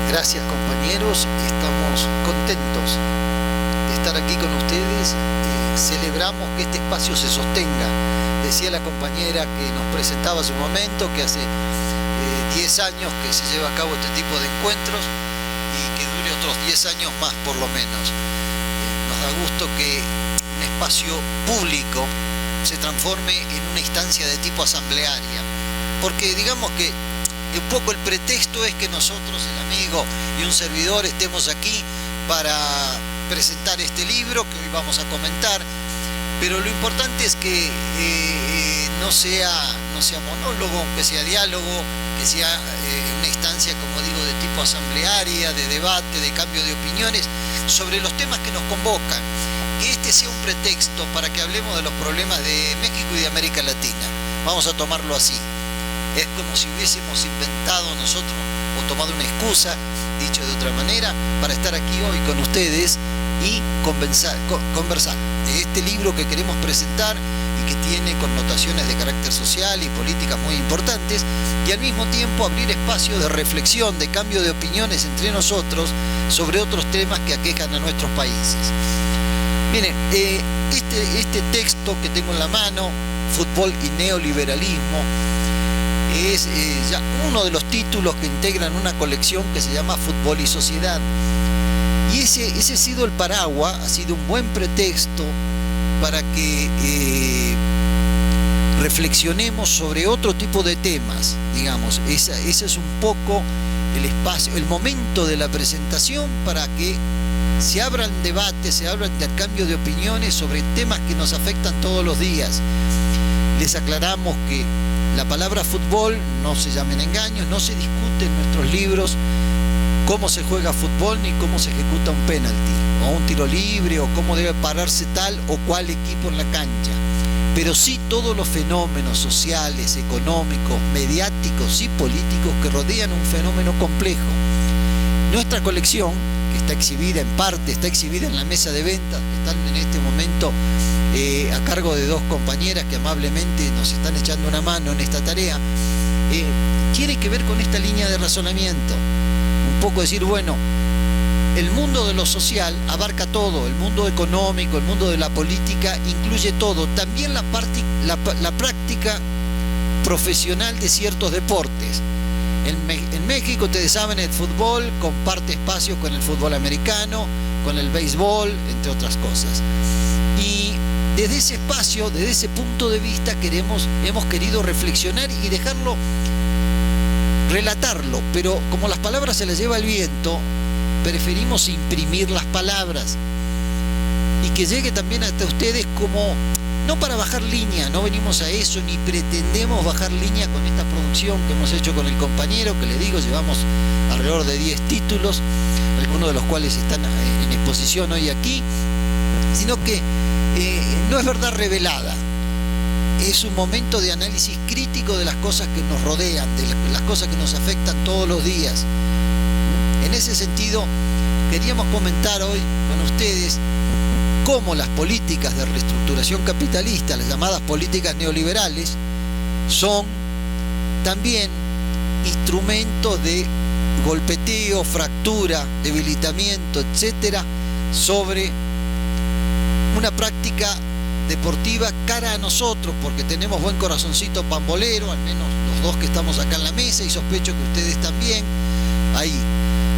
Gracias, compañeros, estamos contentos de estar aquí con ustedes. Celebramos que este espacio se sostenga. Decía la compañera que nos presentaba hace un momento que hace 10 años que se lleva a cabo este tipo de encuentros y que dure otros 10 años más por lo menos. Nos da gusto que un espacio público se transforme en una instancia de tipo asamblearia, porque digamos que un poco el pretexto es que nosotros, el amigo y un servidor, estemos aquí para presentar este libro que hoy vamos a comentar, pero lo importante es que no sea monólogo, que sea diálogo, que sea una instancia, como digo, de tipo asamblearia, de debate, de cambio de opiniones sobre los temas que nos convocan, que este sea un pretexto para que hablemos de los problemas de México y de América Latina. Vamos a tomarlo así. Es como si hubiésemos inventado nosotros o tomado una excusa, dicho de otra manera, para estar aquí hoy con ustedes y conversar de este libro que queremos presentar y que tiene connotaciones de carácter social y políticas muy importantes, y al mismo tiempo abrir espacio de reflexión, de cambio de opiniones entre nosotros sobre otros temas que aquejan a nuestros países. Miren, este texto que tengo en la mano, Fútbol y Neoliberalismo, es ya uno de los títulos que integran una colección que se llama Fútbol y Sociedad. Y ese ha sido el paraguas, ha sido un buen pretexto para que reflexionemos sobre otro tipo de temas, digamos. Ese es un poco el espacio, el momento de la presentación para que se abran debates, se abra intercambio de opiniones sobre temas que nos afectan todos los días. Les aclaramos que la palabra fútbol, no se llamen engaños, no se discute en nuestros libros cómo se juega fútbol ni cómo se ejecuta un penalti o un tiro libre o cómo debe pararse tal o cual equipo en la cancha, pero sí todos los fenómenos sociales, económicos, mediáticos y políticos que rodean un fenómeno complejo. Nuestra colección, que está exhibida en parte, está exhibida en la mesa de ventas, que están en este momento a cargo de dos compañeras que amablemente nos están echando una mano en esta tarea, tiene que ver con esta línea de razonamiento. Un poco decir, bueno, el mundo de lo social abarca todo, el mundo económico, el mundo de la política, incluye todo, también la práctica profesional de ciertos deportes. En México, ustedes saben, el fútbol comparte espacios con el fútbol americano, con el béisbol, entre otras cosas. Y desde ese espacio, desde ese punto de vista, hemos querido reflexionar y dejarlo, relatarlo, pero como las palabras se las lleva el viento, preferimos imprimir las palabras y que llegue también hasta ustedes, como no para bajar línea, no venimos a eso, ni pretendemos bajar línea con esta producción que hemos hecho con el compañero, que les digo, llevamos alrededor de 10 títulos, algunos de los cuales están en exposición hoy aquí, sino que no es verdad revelada, es un momento de análisis crítico de las cosas que nos rodean, de las cosas que nos afectan todos los días. En ese sentido, queríamos comentar hoy con ustedes cómo las políticas de reestructuración capitalista, las llamadas políticas neoliberales, son también instrumentos de golpeteo, fractura, debilitamiento, etcétera, sobre una práctica deportiva cara a nosotros, porque tenemos buen corazoncito pambolero, al menos los dos que estamos acá en la mesa, y sospecho que ustedes también.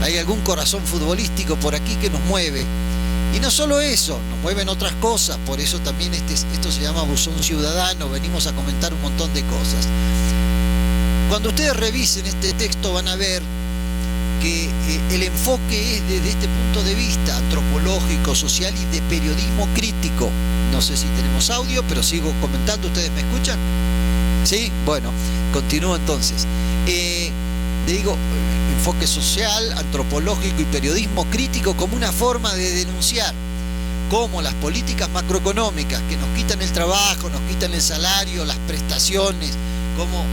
Hay algún corazón futbolístico por aquí que nos mueve. Y no solo eso, nos mueven otras cosas, por eso también esto se llama Buzón Ciudadano, venimos a comentar un montón de cosas. Cuando ustedes revisen este texto van a ver que el enfoque es desde este punto de vista antropológico, social y de periodismo crítico. No sé si tenemos audio, pero sigo comentando. ¿Ustedes me escuchan? ¿Sí? Bueno, continúo entonces. Le digo, enfoque social, antropológico y periodismo crítico como una forma de denunciar cómo las políticas macroeconómicas que nos quitan el trabajo, nos quitan el salario, las prestaciones, cómo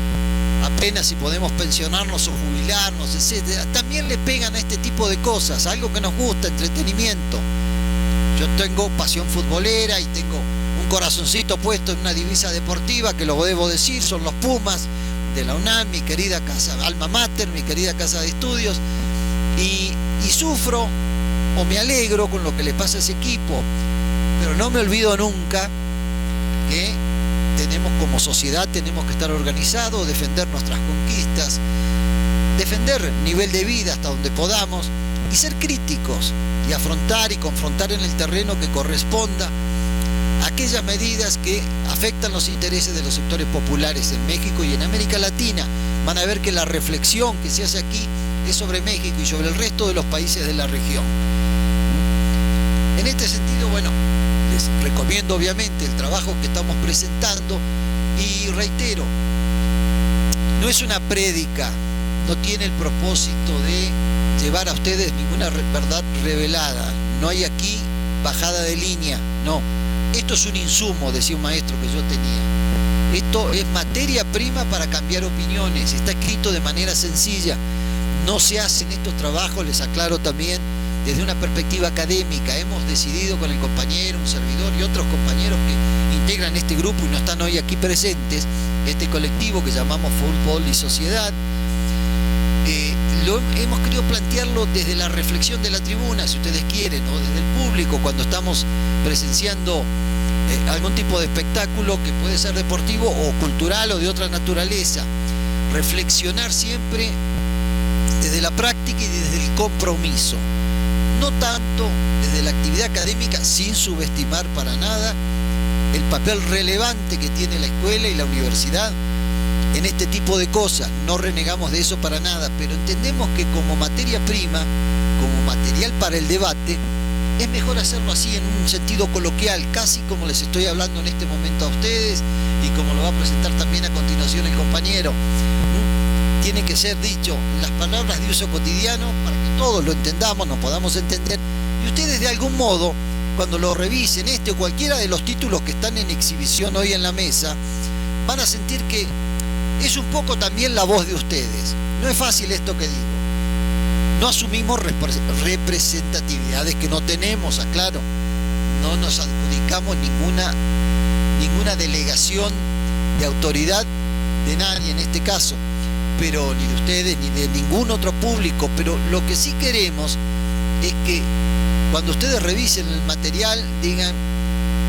apenas si podemos pensionarnos o jubilarnos, etcétera, también le pegan a este tipo de cosas, algo que nos gusta, entretenimiento. Yo tengo pasión futbolera y tengo un corazoncito puesto en una divisa deportiva, que lo debo decir, son los Pumas de la UNAM, mi querida casa, alma mater, mi querida casa de estudios, y sufro o me alegro con lo que le pasa a ese equipo, pero no me olvido nunca que tenemos como sociedad, tenemos que estar organizados, defender nuestras conquistas, defender nivel de vida hasta donde podamos y ser críticos y afrontar y confrontar en el terreno que corresponda aquellas medidas que afectan los intereses de los sectores populares en México y en América Latina. Van a ver que la reflexión que se hace aquí es sobre México y sobre el resto de los países de la región. En este sentido, bueno, les recomiendo obviamente el trabajo que estamos presentando y reitero, no es una prédica, no tiene el propósito de llevar a ustedes ninguna verdad revelada, no hay aquí bajada de línea, no. Esto es un insumo, decía un maestro que yo tenía. Esto es materia prima para cambiar opiniones, está escrito de manera sencilla. No se hacen estos trabajos, les aclaro también, desde una perspectiva académica. Hemos decidido con el compañero, un servidor y otros compañeros que integran este grupo y no están hoy aquí presentes, este colectivo que llamamos Fútbol y Sociedad, hemos querido plantearlo desde la reflexión de la tribuna, si ustedes quieren, o desde el público, cuando estamos presenciando algún tipo de espectáculo que puede ser deportivo o cultural o de otra naturaleza. Reflexionar siempre desde la práctica y desde el compromiso, no tanto desde la actividad académica, sin subestimar para nada el papel relevante que tiene la escuela y la universidad en este tipo de cosas. No renegamos de eso para nada, pero entendemos que como materia prima, como material para el debate, es mejor hacerlo así en un sentido coloquial, casi como les estoy hablando en este momento a ustedes y como lo va a presentar también a continuación el compañero. Tiene que ser dicho en las palabras de uso cotidiano para que todos lo entendamos, nos podamos entender, y ustedes de algún modo, cuando lo revisen, este o cualquiera de los títulos que están en exhibición hoy en la mesa, van a sentir que es un poco también la voz de ustedes. No es fácil esto que digo. No asumimos representatividades que no tenemos, aclaro. No nos adjudicamos ninguna delegación de autoridad de nadie en este caso, pero ni de ustedes ni de ningún otro público. Pero lo que sí queremos es que cuando ustedes revisen el material digan: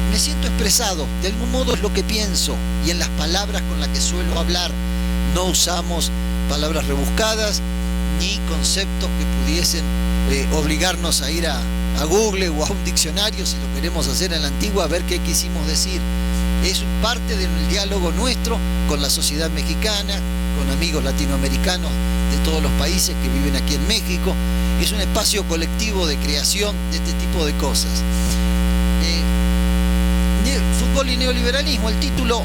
me siento expresado, de algún modo es lo que pienso, y en las palabras con las que suelo hablar. No usamos palabras rebuscadas ni conceptos que pudiesen obligarnos a ir a Google o a un diccionario, si lo queremos hacer en la antigua, a ver qué quisimos decir. Es parte del diálogo nuestro con la sociedad mexicana, con amigos latinoamericanos de todos los países que viven aquí en México. Es un espacio colectivo de creación de este tipo de cosas. Fútbol y neoliberalismo, el título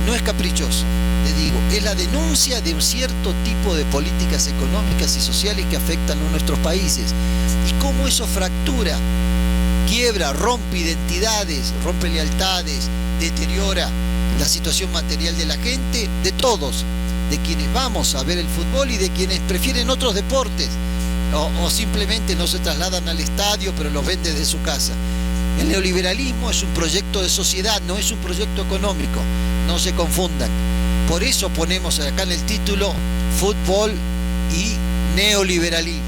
no es caprichoso, te digo, es la denuncia de un cierto tipo de políticas económicas y sociales que afectan a nuestros países y cómo eso fractura, quiebra, rompe identidades, rompe lealtades, deteriora la situación material de la gente, de todos, de quienes vamos a ver el fútbol y de quienes prefieren otros deportes o simplemente no se trasladan al estadio pero los ven desde su casa. El neoliberalismo es un proyecto de sociedad, no es un proyecto económico, no se confundan. Por eso ponemos acá en el título fútbol y neoliberalismo.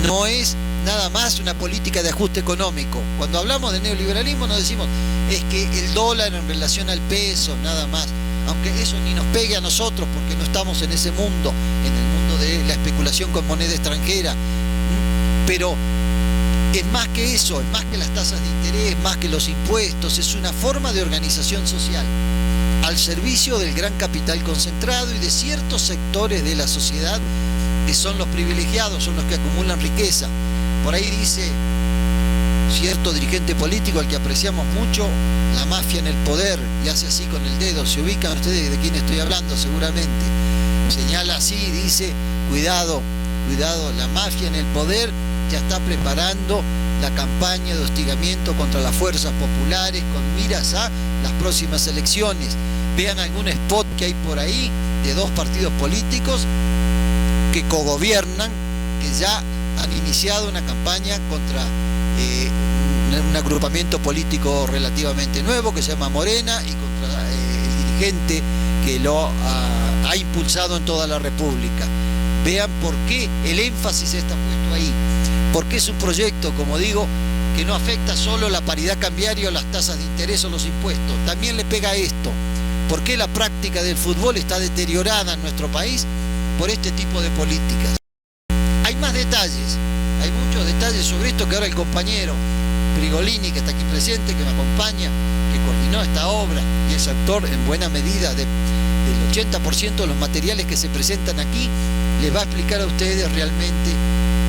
No es nada más una política de ajuste económico. Cuando hablamos de neoliberalismo nos decimos es que el dólar en relación al peso, nada más. Aunque eso ni nos pegue a nosotros porque no estamos en ese mundo, en el mundo de la especulación con moneda extranjera. Pero es más que eso, es más que las tasas de interés, más que los impuestos, es una forma de organización social al servicio del gran capital concentrado y de ciertos sectores de la sociedad que son los privilegiados, son los que acumulan riqueza. Por ahí dice cierto dirigente político al que apreciamos mucho, la mafia en el poder, y hace así con el dedo. Se ubican ustedes de quién estoy hablando seguramente. Señala así, dice, cuidado, cuidado, la mafia en el poder ya está preparando la campaña de hostigamiento contra las fuerzas populares con miras a las próximas elecciones. Vean algún spot que hay por ahí de dos partidos políticos que cogobiernan, que ya han iniciado una campaña contra un agrupamiento político relativamente nuevo que se llama Morena, y contra el dirigente que lo ha impulsado en toda la República. Vean por qué el énfasis está puesto ahí, porque es un proyecto, como digo, que no afecta solo la paridad cambiaria o las tasas de interés o los impuestos, también le pega a esto. ¿Por qué la práctica del fútbol está deteriorada en nuestro país? Por este tipo de políticas. Hay más detalles, hay muchos detalles sobre esto que ahora el compañero Brigolini, que está aquí presente, que me acompaña, que coordinó esta obra y es autor en buena medida del 80% de los materiales que se presentan aquí, les va a explicar a ustedes realmente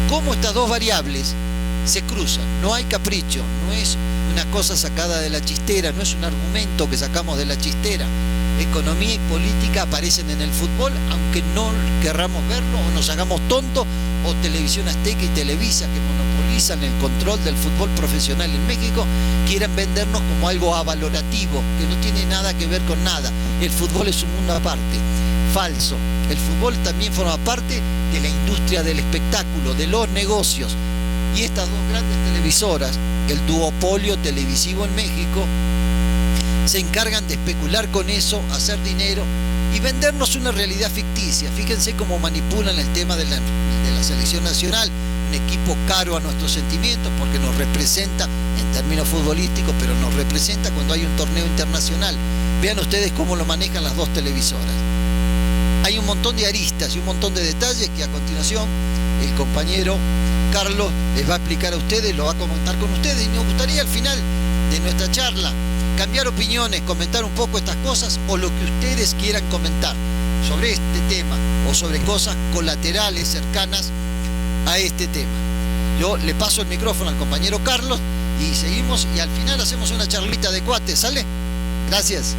cómo estas dos variables se cruzan. No hay capricho, no es una cosa sacada de la chistera, no es un argumento que sacamos de la chistera. Economía y política aparecen en el fútbol, aunque no querramos verlo o nos hagamos tontos, o Televisión Azteca y Televisa, que monopolizan el control del fútbol profesional en México, quieran vendernos como algo avalorativo, que no tiene nada que ver con nada. El fútbol es un mundo aparte. Falso. El fútbol también forma parte de la industria del espectáculo, de los negocios. Y estas dos grandes televisoras, el duopolio televisivo en México, se encargan de especular con eso, hacer dinero y vendernos una realidad ficticia. Fíjense cómo manipulan el tema de la selección nacional, un equipo caro a nuestros sentimientos porque nos representa en términos futbolísticos, pero nos representa cuando hay un torneo internacional. Vean ustedes cómo lo manejan las dos televisoras. Hay un montón de aristas y un montón de detalles que a continuación el compañero Carlos les va a explicar a ustedes, lo va a comentar con ustedes, y nos gustaría al final de nuestra charla cambiar opiniones, comentar un poco estas cosas o lo que ustedes quieran comentar sobre este tema o sobre cosas colaterales cercanas a este tema. Yo le paso el micrófono al compañero Carlos y seguimos, y al final hacemos una charlita de cuates, ¿sale? Gracias.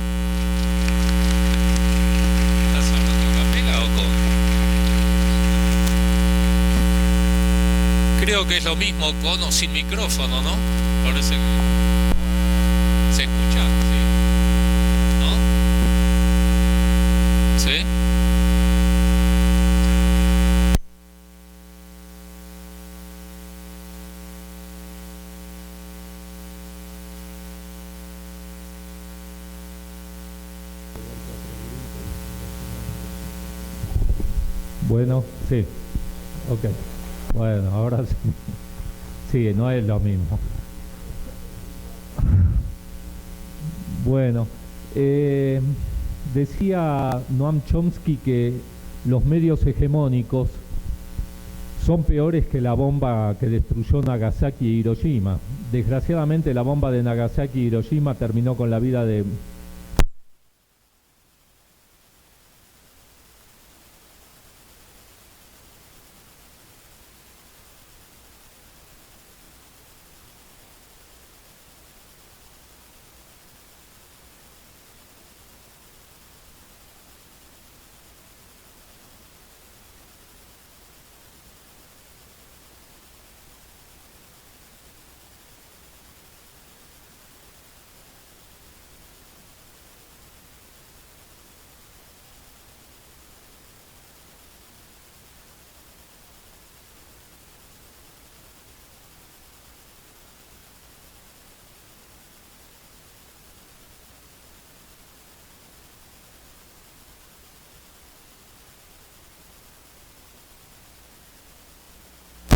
Creo que es lo mismo con o sin micrófono, ¿no? Parece que se escucha, ¿sí? ¿No? ¿Sí? Bueno, sí. Ok. Bueno, ahora sí. Sí, no es lo mismo. Bueno, decía Noam Chomsky que los medios hegemónicos son peores que la bomba que destruyó Nagasaki y Hiroshima. Desgraciadamente la bomba de Nagasaki y Hiroshima terminó con la vida de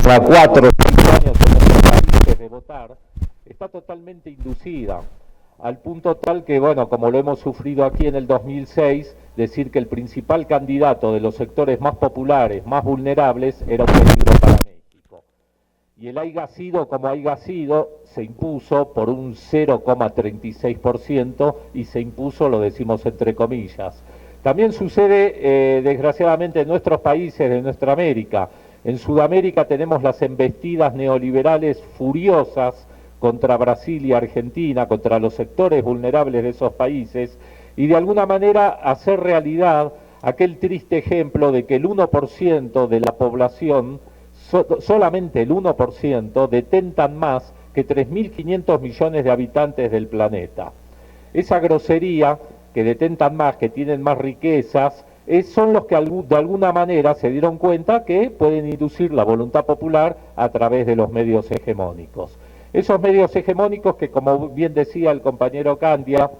a 4 o 5 años en nuestro país de votar, está totalmente inducida, al punto tal que, bueno, como lo hemos sufrido aquí en el 2006, decir que el principal candidato de los sectores más populares, más vulnerables, era un peligro para México. Y el haya sido como haya sido, se impuso por un 0,36% y se impuso, lo decimos entre comillas. También sucede, desgraciadamente, en nuestros países de nuestra América. En Sudamérica tenemos las embestidas neoliberales furiosas contra Brasil y Argentina, contra los sectores vulnerables de esos países, y de alguna manera hacer realidad aquel triste ejemplo de que el 1% de la población, solamente el 1%, detentan más que 3.500 millones de habitantes del planeta. Esa grosería, que detentan más, que tienen más riquezas, son los que de alguna manera se dieron cuenta que pueden inducir la voluntad popular a través de los medios hegemónicos. Esos medios hegemónicos que, como bien decía el compañero Candia,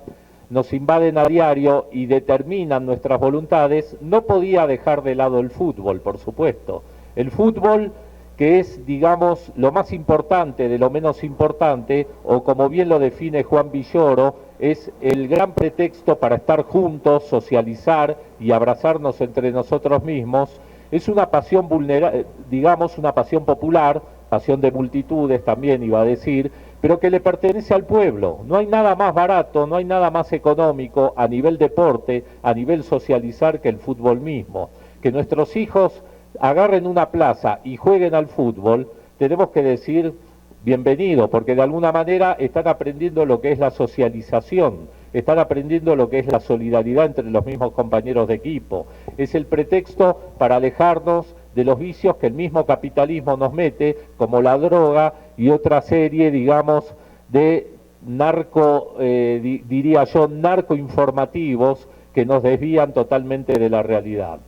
nos invaden a diario y determinan nuestras voluntades, no podía dejar de lado el fútbol, por supuesto. El fútbol, que es, digamos, lo más importante de lo menos importante, o como bien lo define Juan Villoro, es el gran pretexto para estar juntos, socializar y abrazarnos entre nosotros mismos. Es una pasión digamos, una pasión popular, pasión de multitudes también iba a decir, pero que le pertenece al pueblo. No hay nada más barato, no hay nada más económico a nivel deporte, a nivel socializar que el fútbol mismo. Que nuestros hijos agarren una plaza y jueguen al fútbol, tenemos que decir bienvenido, porque de alguna manera están aprendiendo lo que es la socialización, están aprendiendo lo que es la solidaridad entre los mismos compañeros de equipo. Es el pretexto para alejarnos de los vicios que el mismo capitalismo nos mete, como la droga y otra serie, digamos, de diría yo, narcoinformativos que nos desvían totalmente de la realidad.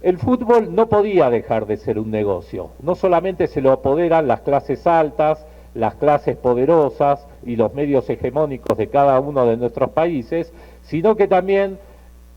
El fútbol no podía dejar de ser un negocio. No solamente se lo apoderan las clases altas, las clases poderosas y los medios hegemónicos de cada uno de nuestros países, sino que también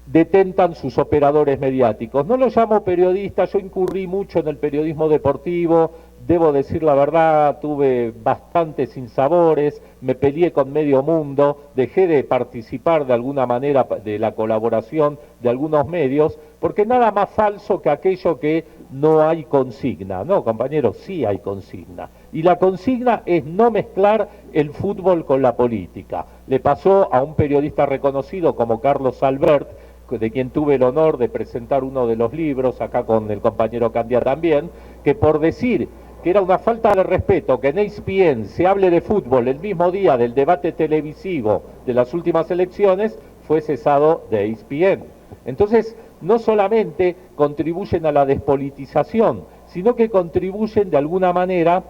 detentan sus operadores mediáticos. No los llamo periodistas, yo incurrí mucho en el periodismo deportivo, debo decir la verdad, tuve bastantes sinsabores, me peleé con medio mundo, dejé de participar de alguna manera de la colaboración de algunos medios, porque nada más falso que aquello que no hay consigna. No, compañeros, sí hay consigna. Y la consigna es no mezclar el fútbol con la política. Le pasó a un periodista reconocido como Carlos Albert, de quien tuve el honor de presentar uno de los libros, acá con el compañero Candia también, que por decir que era una falta de respeto que en ESPN se hable de fútbol el mismo día del debate televisivo de las últimas elecciones, fue cesado de ESPN. Entonces, no solamente contribuyen a la despolitización, sino que contribuyen de alguna manera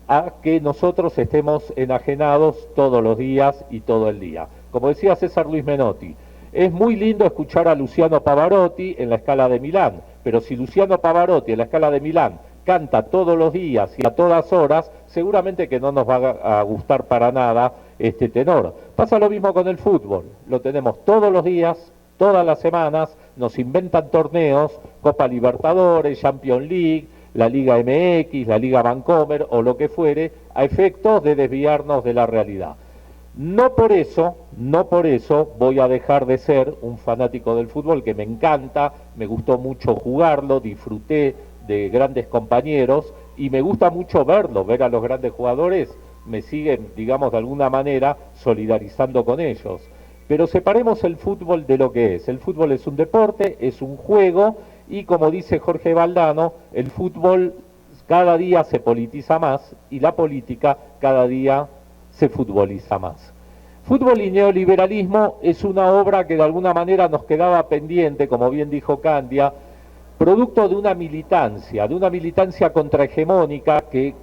a que nosotros estemos enajenados todos los días y todo el día. Como decía César Luis Menotti, es muy lindo escuchar a Luciano Pavarotti en la Scala de Milán, pero si Luciano Pavarotti en la Scala de Milán canta todos los días y a todas horas, seguramente que no nos va a gustar para nada este tenor. Pasa lo mismo con el fútbol, lo tenemos todos los días, todas las semanas, nos inventan torneos, Copa Libertadores, Champions League, la Liga MX, la Liga Vancomer o lo que fuere, a efectos de desviarnos de la realidad. No por eso voy a dejar de ser un fanático del fútbol, que me encanta, me gustó mucho jugarlo, disfruté de grandes compañeros y me gusta mucho verlo, ver a los grandes jugadores, me siguen, digamos, de alguna manera solidarizando con ellos. Pero separemos el fútbol de lo que es. El fútbol es un deporte, es un juego y, como dice Jorge Valdano, el fútbol cada día se politiza más y la política cada día se futboliza más. Fútbol y neoliberalismo es una obra que de alguna manera nos quedaba pendiente, como bien dijo Candia, producto de una militancia contrahegemónica que,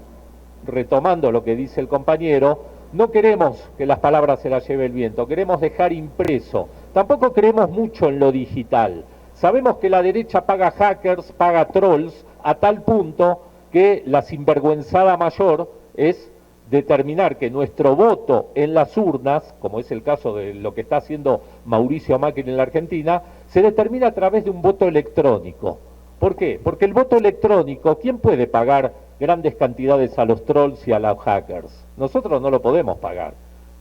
retomando lo que dice el compañero, no queremos que las palabras se las lleve el viento, queremos dejar impreso. Tampoco creemos mucho en lo digital. Sabemos que la derecha paga hackers, paga trolls, a tal punto que la sinvergüenzada mayor es determinar que nuestro voto en las urnas, como es el caso de lo que está haciendo Mauricio Macri en la Argentina, se determina a través de un voto electrónico. ¿Por qué? Porque el voto electrónico, ¿quién puede pagar grandes cantidades a los trolls y a los hackers? Nosotros no lo podemos pagar.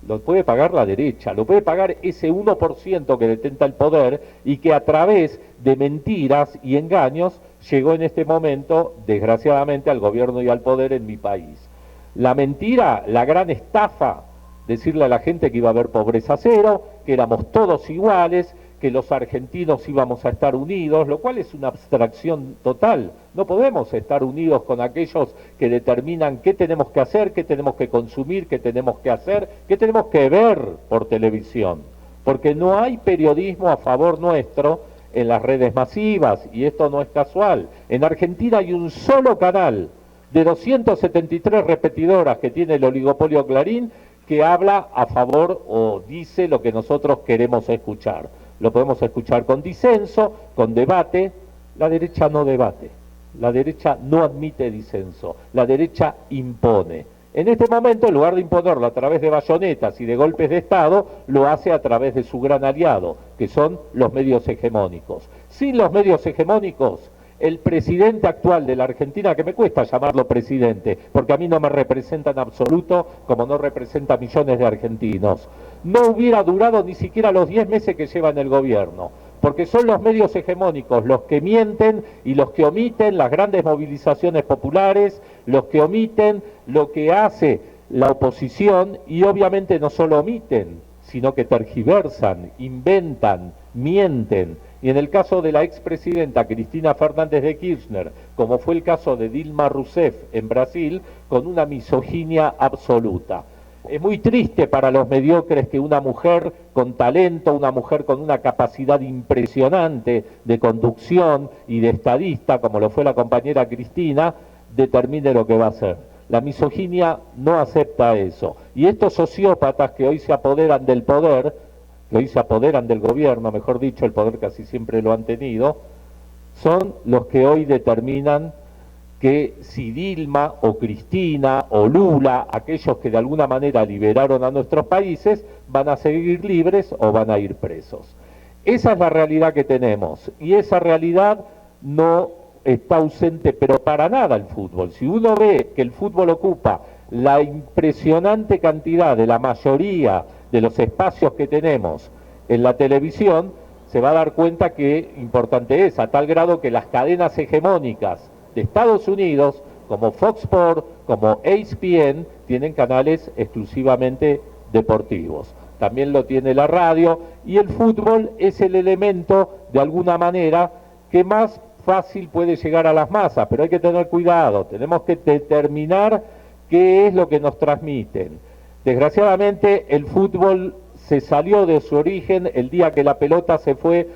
Lo puede pagar la derecha, lo puede pagar ese 1% que detenta el poder y que a través de mentiras y engaños llegó en este momento, desgraciadamente, al gobierno y al poder en mi país. La mentira, la gran estafa, decirle a la gente que iba a haber pobreza cero, que éramos todos iguales, que los argentinos íbamos a estar unidos, lo cual es una abstracción total. No podemos estar unidos con aquellos que determinan qué tenemos que hacer, qué tenemos que consumir, qué tenemos que hacer, qué tenemos que ver por televisión, porque no hay periodismo a favor nuestro en las redes masivas, y esto no es casual. En Argentina hay un solo canal de 273 repetidoras que tiene el oligopolio Clarín, que habla a favor o dice lo que nosotros queremos escuchar. Lo podemos escuchar con disenso, con debate. La derecha no debate, la derecha no admite disenso, la derecha impone. En este momento, en lugar de imponerlo a través de bayonetas y de golpes de Estado, lo hace a través de su gran aliado, que son los medios hegemónicos. Sin los medios hegemónicos, el presidente actual de la Argentina, que me cuesta llamarlo presidente, porque a mí no me representa en absoluto, como no representa a millones de argentinos, no hubiera durado ni siquiera los 10 meses que lleva en el gobierno, porque son los medios hegemónicos los que mienten y los que omiten las grandes movilizaciones populares, los que omiten lo que hace la oposición, y obviamente no solo omiten, sino que tergiversan, inventan, mienten. Y en el caso de la expresidenta Cristina Fernández de Kirchner, como fue el caso de Dilma Rousseff en Brasil, con una misoginia absoluta. Es muy triste para los mediocres que una mujer con talento, una mujer con una capacidad impresionante de conducción y de estadista, como lo fue la compañera Cristina, determine lo que va a hacer. La misoginia no acepta eso. Y estos sociópatas que hoy se apoderan del poder, que hoy se apoderan del gobierno, mejor dicho, el poder casi siempre lo han tenido, son los que hoy determinan que si Dilma o Cristina o Lula, aquellos que de alguna manera liberaron a nuestros países, van a seguir libres o van a ir presos. Esa es la realidad que tenemos, y esa realidad no está ausente, pero para nada, el fútbol. Si uno ve que el fútbol ocupa la impresionante cantidad de la mayoría de los espacios que tenemos en la televisión, se va a dar cuenta que importante es, a tal grado que las cadenas hegemónicas de Estados Unidos, como Fox Sports, como ESPN, tienen canales exclusivamente deportivos. También lo tiene la radio, y el fútbol es el elemento, de alguna manera, que más fácil puede llegar a las masas, pero hay que tener cuidado, tenemos que determinar qué es lo que nos transmiten. Desgraciadamente, el fútbol se salió de su origen el día que la pelota se fue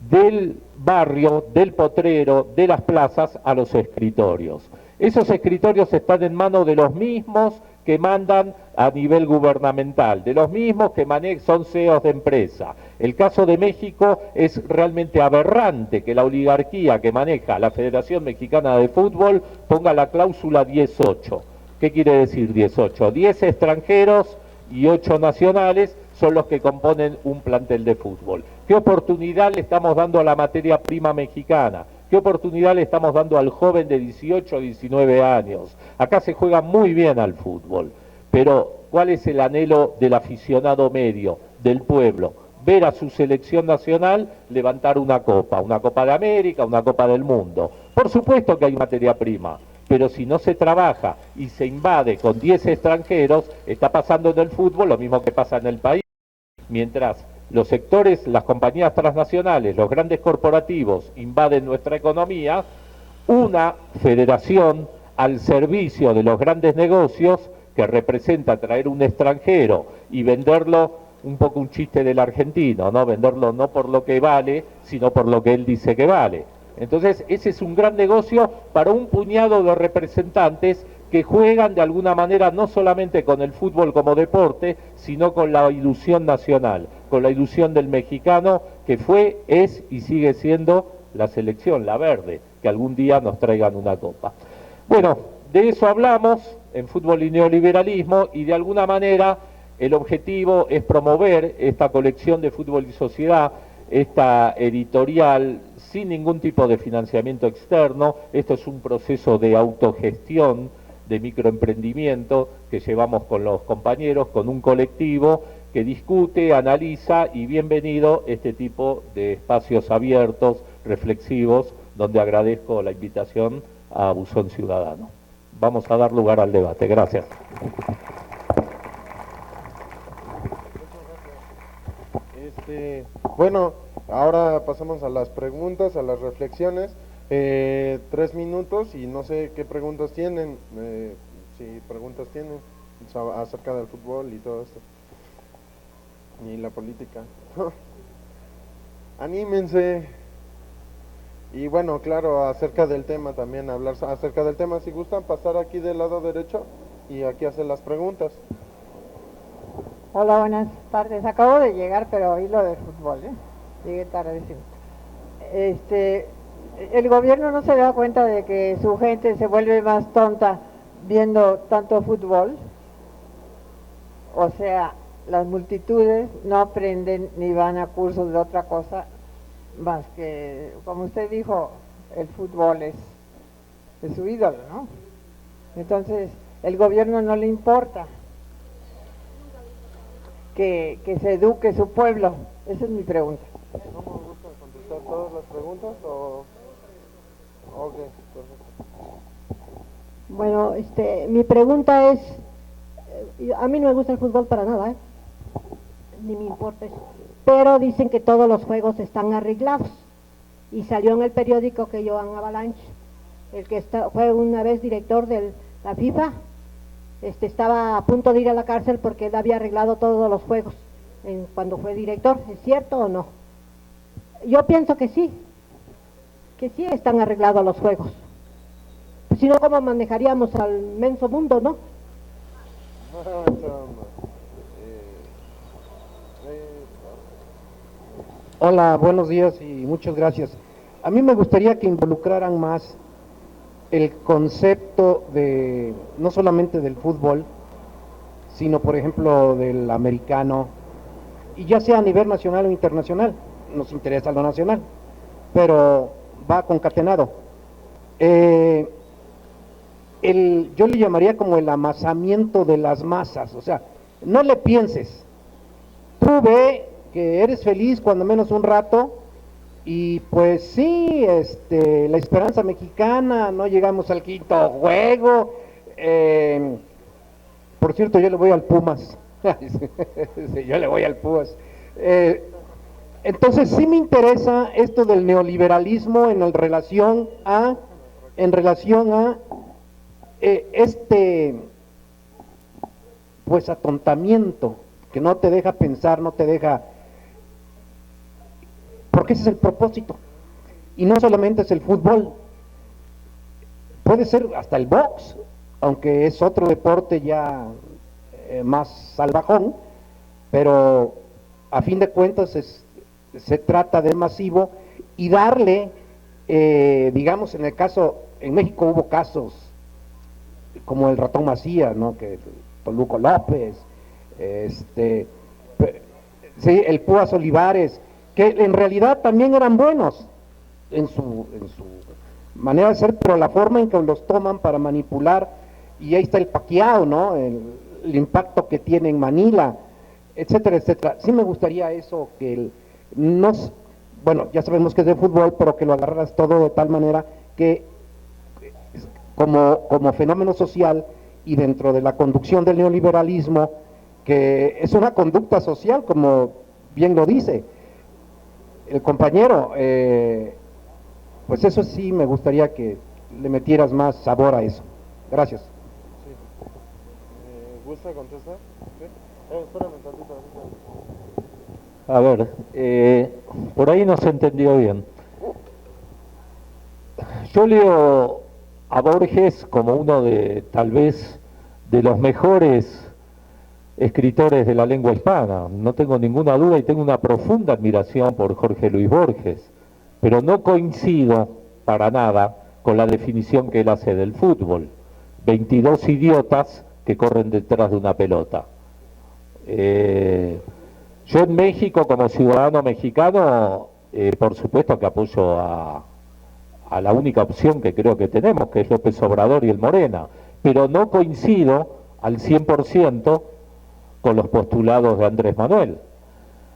del barrio, del potrero, de las plazas a los escritorios. Esos escritorios están en manos de los mismos que mandan a nivel gubernamental, de los mismos que son CEOs de empresa. El caso de México es realmente aberrante que la oligarquía que maneja la Federación Mexicana de Fútbol ponga la cláusula 18. ¿Qué quiere decir 18? 10 extranjeros y 8 nacionales son los que componen un plantel de fútbol. ¿Qué oportunidad le estamos dando a la materia prima mexicana? ¿Qué oportunidad le estamos dando al joven de 18 o 19 años? Acá se juega muy bien al fútbol, pero ¿cuál es el anhelo del aficionado medio, del pueblo? Ver a su selección nacional levantar una Copa de América, una Copa del Mundo. Por supuesto que hay materia prima, pero si no se trabaja y se invade con 10 extranjeros, está pasando en el fútbol lo mismo que pasa en el país. Mientras los sectores, las compañías transnacionales, los grandes corporativos invaden nuestra economía, una federación al servicio de los grandes negocios, que representa traer un extranjero y venderlo, un poco un chiste del argentino, ¿no? Venderlo no por lo que vale, sino por lo que él dice que vale. Entonces, ese es un gran negocio para un puñado de representantes que juegan de alguna manera no solamente con el fútbol como deporte, sino con la ilusión nacional, con la ilusión del mexicano, que fue, es y sigue siendo la selección, la verde, que algún día nos traigan una copa. Bueno, de eso hablamos en Fútbol y Neoliberalismo, y de alguna manera el objetivo es promover esta colección de Fútbol y Sociedad, esta editorial, sin ningún tipo de financiamiento externo. Esto es un proceso de autogestión, de microemprendimiento que llevamos con los compañeros, con un colectivo que discute, analiza, y bienvenido este tipo de espacios abiertos, reflexivos, donde agradezco la invitación a Buzón Ciudadano. Vamos a dar lugar al debate. Gracias. Bueno, Ahora pasamos a las preguntas, a las reflexiones. 3 minutos y no sé qué preguntas tienen, si preguntas tienen acerca del fútbol y todo esto. Y la política. Anímense. Y bueno, claro, acerca del tema también, hablar acerca del tema. Si gustan pasar aquí del lado derecho y aquí hacer las preguntas. Hola, buenas tardes. Acabo de llegar, pero oí lo del fútbol, ¿eh? Llegué tardísimo. El gobierno no se da cuenta de que su gente se vuelve más tonta viendo tanto fútbol. O sea, las multitudes no aprenden ni van a cursos de otra cosa más que, como usted dijo, el fútbol es su ídolo, ¿no? Entonces, el gobierno no le importa que se eduque su pueblo. Esa es mi pregunta. ¿No me gusta contestar todas las preguntas o...? Ok, perfecto. Bueno, mi pregunta es, a mí no me gusta el fútbol para nada, ni me importa eso, pero dicen que todos los juegos están arreglados, y salió en el periódico que Joan Avalanche, el que fue una vez director de la FIFA, estaba a punto de ir a la cárcel porque él había arreglado todos los juegos cuando fue director. ¿Es cierto o no? Yo pienso que sí están arreglados los juegos. Si no, ¿cómo manejaríamos al menso mundo, no? Hola, buenos días y muchas gracias. A mí me gustaría que involucraran más el concepto de, no solamente del fútbol, sino por ejemplo del americano, y ya sea a nivel nacional o internacional. Nos interesa lo nacional, pero va concatenado. Yo le llamaría como el amasamiento de las masas. O sea, no le pienses, tú ve que eres feliz cuando menos un rato, y pues sí, la esperanza mexicana, no llegamos al quinto juego. Por cierto, yo le voy al Pumas. Sí, yo le voy al Pumas. Entonces sí me interesa esto del neoliberalismo en relación a pues atontamiento que no te deja pensar, no te deja, porque ese es el propósito. Y no solamente es el fútbol, puede ser hasta el box, aunque es otro deporte ya más salvajón, pero a fin de cuentas se trata de masivo y darle, digamos, en México hubo casos como el Ratón Macías, ¿no? Que Toluco López, sí, el Púas Olivares, que en realidad también eran buenos en su manera de ser, pero la forma en que los toman para manipular, y ahí está el Pacquiao, ¿no? El impacto que tiene en Manila, etcétera, etcétera. Sí me gustaría eso, que bueno, ya sabemos que es de fútbol, pero que lo agarraras todo de tal manera que como fenómeno social y dentro de la conducción del neoliberalismo, que es una conducta social, como bien lo dice el compañero, pues eso sí me gustaría que le metieras más sabor a eso. Gracias. Sí. ¿Gusta contestar? ¿Sí? Espérame tantito. A ver, por ahí no se entendió bien. Yo leo a Borges como uno de, tal vez, de los mejores escritores de la lengua hispana. No tengo ninguna duda y tengo una profunda admiración por Jorge Luis Borges, pero no coincido para nada con la definición que él hace del fútbol. 22 idiotas que corren detrás de una pelota. Yo en México, como ciudadano mexicano, por supuesto que apoyo a la única opción que creo que tenemos, que es López Obrador y el Morena, pero no coincido al 100% con los postulados de Andrés Manuel.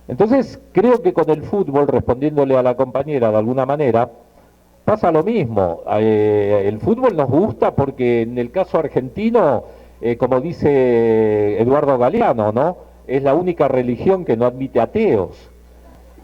Entonces, creo que con el fútbol, respondiéndole a la compañera de alguna manera, pasa lo mismo. El fútbol nos gusta porque en el caso argentino, como dice Eduardo Galeano, ¿no? Es la única religión que no admite ateos.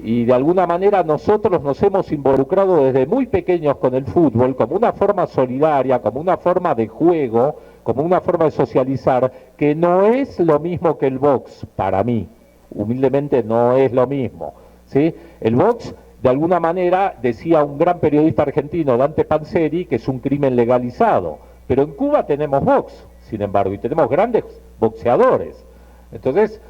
y de alguna manera nosotros nos hemos involucrado desde muy pequeños con el fútbol como una forma solidaria, como una forma de juego, como una forma de socializar, que no es lo mismo que el box para mí, humildemente no es lo mismo, ¿sí? El box, de alguna manera, decía un gran periodista argentino, Dante Panzeri, que es un crimen legalizado, pero en Cuba tenemos box, sin embargo, y tenemos grandes boxeadores. Entonces,